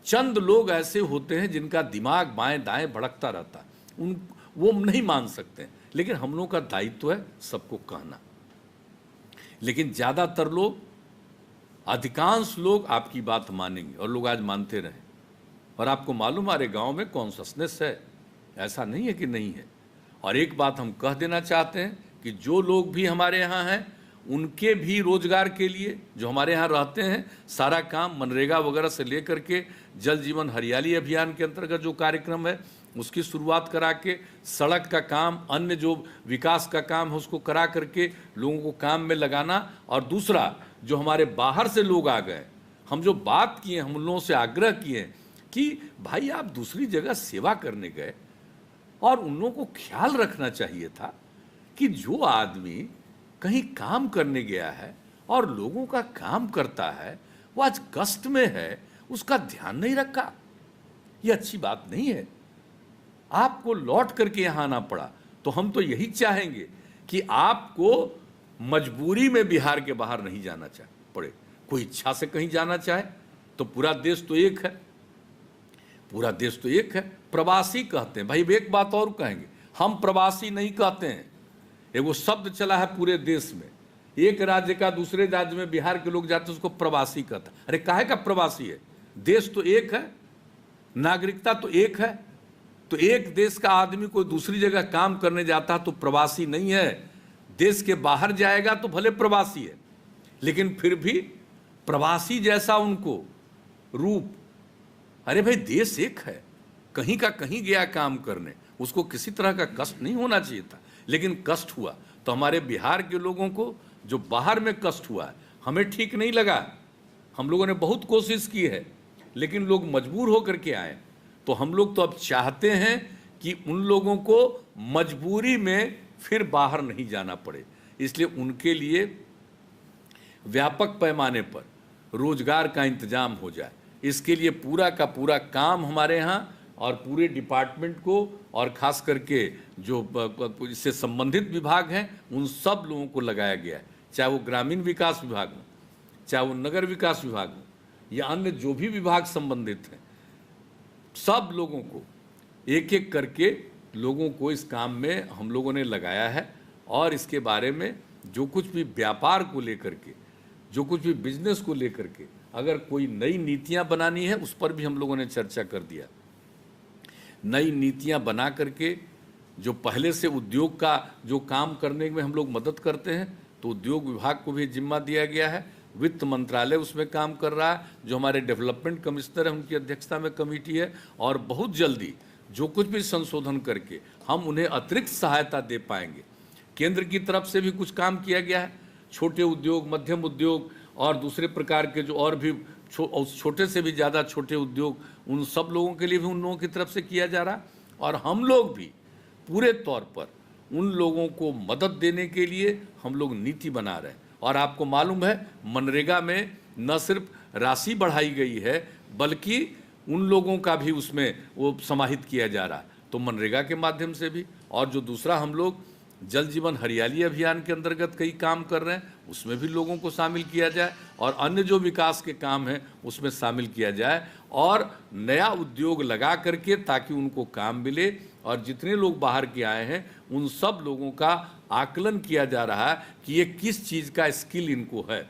Speaker 1: चंद लोग ऐसे होते हैं जिनका दिमाग बाएं दाएं भड़कता रहता है, वो नहीं मान सकते, लेकिन हम लोगों का दायित्व है सबको कहना। लेकिन ज़्यादातर लोग, अधिकांश लोग आपकी बात मानेंगे, और लोग आज मानते रहे। और आपको मालूम, हमारे गांव में कॉन्शसनेस है, ऐसा नहीं है कि नहीं है। और एक बात हम कह देना चाहते हैं कि जो लोग भी हमारे यहाँ हैं, उनके भी रोजगार के लिए, जो हमारे यहाँ रहते हैं, सारा काम मनरेगा वगैरह से लेकर के जल जीवन हरियाली अभियान के अंतर्गत जो कार्यक्रम है उसकी शुरुआत करा के, सड़क का काम, अन्य जो विकास का काम है उसको करा करके लोगों को काम में लगाना। और दूसरा, जो हमारे बाहर से लोग आ गए, हम जो बात किए, हम उन लोगों से आग्रह किए कि भाई आप दूसरी जगह सेवा करने गए, और उन लोगों को ख्याल रखना चाहिए था कि जो आदमी कहीं काम करने गया है और लोगों का काम करता है, वो आज कष्ट में है, उसका ध्यान नहीं रखा। ये अच्छी बात नहीं है। आपको लौट करके यहाँ आना पड़ा, तो हम तो यही चाहेंगे कि आपको मजबूरी में बिहार के बाहर नहीं जाना पड़े। कोई इच्छा से कहीं जाना चाहे तो पूरा देश तो एक है, पूरा देश तो एक है। प्रवासी कहते हैं, भाई एक बात और कहेंगे, हम प्रवासी नहीं कहते हैं। एगो शब्द चला है पूरे देश में, एक राज्य का दूसरे राज्य में बिहार के लोग जाते हैं उसको प्रवासी कहता है। अरे काहे का प्रवासी है? देश तो एक है, नागरिकता तो एक है। तो एक देश का आदमी कोई दूसरी जगह काम करने जाता तो प्रवासी नहीं है। देश के बाहर जाएगा तो भले प्रवासी है, लेकिन फिर भी प्रवासी जैसा उनको रूप। अरे भाई देश एक है, कहीं का कहीं गया काम करने, उसको किसी तरह का कष्ट नहीं होना चाहिए था, लेकिन कष्ट हुआ। तो हमारे बिहार के लोगों को जो बाहर में कष्ट हुआ है, हमें ठीक नहीं लगा। हम लोगों ने बहुत कोशिश की है, लेकिन लोग मजबूर होकर के आए। तो हम लोग तो अब चाहते हैं कि उन लोगों को मजबूरी में फिर बाहर नहीं जाना पड़े, इसलिए उनके लिए व्यापक पैमाने पर रोजगार का इंतजाम हो जाए। इसके लिए पूरा का पूरा काम हमारे यहाँ और पूरे डिपार्टमेंट को और ख़ास करके जो इससे संबंधित विभाग हैं उन सब लोगों को लगाया गया है, चाहे वो ग्रामीण विकास विभाग हो, चाहे वो नगर विकास विभाग हो, या अन्य जो भी विभाग संबंधित हैं, सब लोगों को एक एक करके लोगों को इस काम में हम लोगों ने लगाया है। और इसके बारे में जो कुछ भी व्यापार को लेकर के, जो कुछ भी बिजनेस को लेकर के अगर कोई नई नीतियां बनानी है, उस पर भी हम लोगों ने चर्चा कर दिया। नई नीतियां बना करके जो पहले से उद्योग का जो काम करने में हम लोग मदद करते हैं, तो उद्योग विभाग को भी जिम्मा दिया गया है। वित्त मंत्रालय उसमें काम कर रहा है, जो हमारे डेवलपमेंट कमिश्नर है उनकी अध्यक्षता में कमेटी है। और बहुत जल्दी जो कुछ भी संशोधन करके हम उन्हें अतिरिक्त सहायता दे पाएंगे। केंद्र की तरफ से भी कुछ काम किया गया है, छोटे उद्योग, मध्यम उद्योग और दूसरे प्रकार के जो और भी छोटे से भी ज़्यादा छोटे उद्योग, उन सब लोगों के लिए भी उन लोगों की तरफ से किया जा रहा है। और हम लोग भी पूरे तौर पर उन लोगों को मदद देने के लिए हम लोग नीति बना रहे हैं। और आपको मालूम है मनरेगा में न सिर्फ राशि बढ़ाई गई है, बल्कि उन लोगों का भी उसमें वो समाहित किया जा रहा है। तो मनरेगा के माध्यम से भी, और जो दूसरा हम लोग जल जीवन हरियाली अभियान के अंतर्गत कई काम कर रहे हैं, उसमें भी लोगों को शामिल किया जाए। और अन्य जो विकास के काम हैं उसमें शामिल किया जाए, और नया उद्योग लगा करके ताकि उनको काम मिले। और जितने लोग बाहर के आए हैं उन सब लोगों का आकलन किया जा रहा है कि ये किस चीज़ का स्किल इनको है,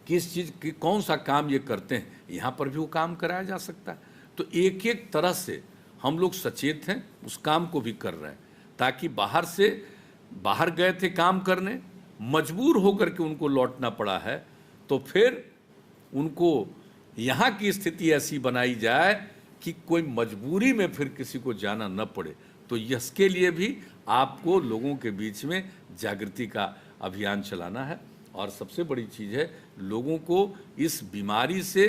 Speaker 1: किस चीज़ की कौन सा काम ये करते हैं, यहाँ पर भी वो काम कराया जा सकता है। तो एक एक तरह से हम लोग सचेत हैं, उस काम को भी कर रहे हैं, ताकि बाहर गए थे काम करने, मजबूर होकर के उनको लौटना पड़ा है, तो फिर उनको यहाँ की स्थिति ऐसी बनाई जाए कि कोई मजबूरी में फिर किसी को जाना न पड़े। तो इसके लिए भी आपको लोगों के बीच में जागृति का अभियान चलाना है। और सबसे बड़ी चीज़ है, लोगों को इस बीमारी से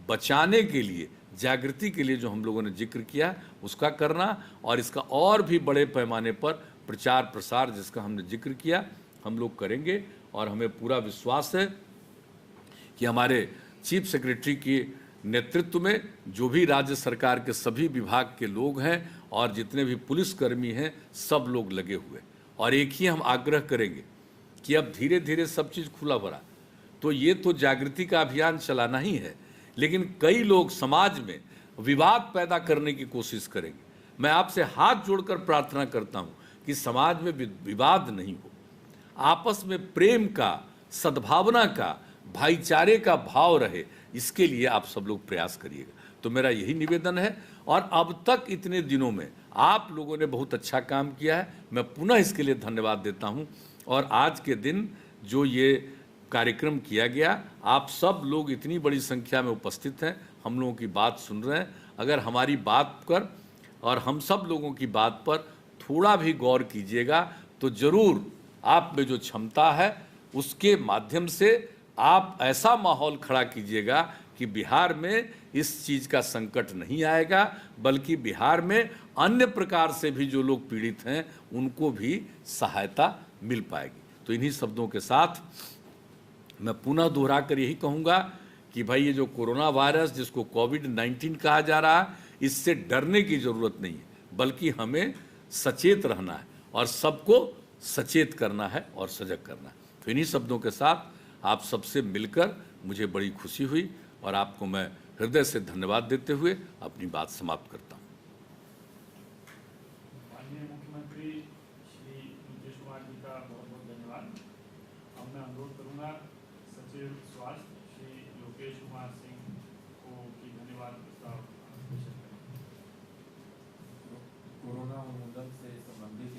Speaker 1: बचाने के लिए, जागृति के लिए जो हम लोगों ने जिक्र किया उसका करना, और इसका और भी बड़े पैमाने पर प्रचार प्रसार जिसका हमने जिक्र किया हम लोग करेंगे। और हमें पूरा विश्वास है कि हमारे चीफ सेक्रेटरी के नेतृत्व में जो भी राज्य सरकार के सभी विभाग के लोग हैं और जितने भी पुलिसकर्मी हैं, सब लोग लगे हुए। और एक ही हम आग्रह करेंगे कि अब धीरे धीरे सब चीज़ खुला भरा, तो ये तो जागृति का अभियान चलाना ही है, लेकिन कई लोग समाज में विवाद पैदा करने की कोशिश करेंगे। मैं आपसे हाथ जोड़कर प्रार्थना करता हूँ कि समाज में विवाद नहीं हो, आपस में प्रेम का, सद्भावना का, भाईचारे का भाव रहे, इसके लिए आप सब लोग प्रयास करिएगा। तो मेरा यही निवेदन है। और अब तक इतने दिनों में आप लोगों ने बहुत अच्छा काम किया है, मैं पुनः इसके लिए धन्यवाद देता हूं। और आज के दिन जो ये कार्यक्रम किया गया, आप सब लोग इतनी बड़ी संख्या में उपस्थित हैं, हम लोगों की बात सुन रहे हैं। अगर हमारी बात पर और हम सब लोगों की बात पर थोड़ा भी गौर कीजिएगा, तो ज़रूर आप में जो क्षमता है उसके माध्यम से आप ऐसा माहौल खड़ा कीजिएगा कि बिहार में इस चीज़ का संकट नहीं आएगा, बल्कि बिहार में अन्य प्रकार से भी जो लोग पीड़ित हैं उनको भी सहायता मिल पाएगी। तो इन्हीं शब्दों के साथ मैं पुनः दोहरा कर यही कहूँगा कि भाई ये जो कोरोना वायरस जिसको कोविड-19 कहा जा रहा है, इससे डरने की ज़रूरत नहीं है, बल्कि हमें सचेत रहना है और सबको सचेत करना है और सजग करना है। तो इन्हीं शब्दों के साथ आप सबसे मिलकर मुझे बड़ी खुशी हुई और आपको मैं हृदय से धन्यवाद देते हुए अपनी बात समाप्त करता हूँ।
Speaker 2: माननीय मुख्यमंत्री श्री नीतीश कुमार जी का बहुत बहुत धन्यवाद। अब मैं अनुरोध करूंगा सचिव स्वास्थ्य श्री लोकेश कुमार सिंह को की धन्यवाद प्रस्ताव पेश करें।
Speaker 3: कोरोना उन्मूलन से संबंधित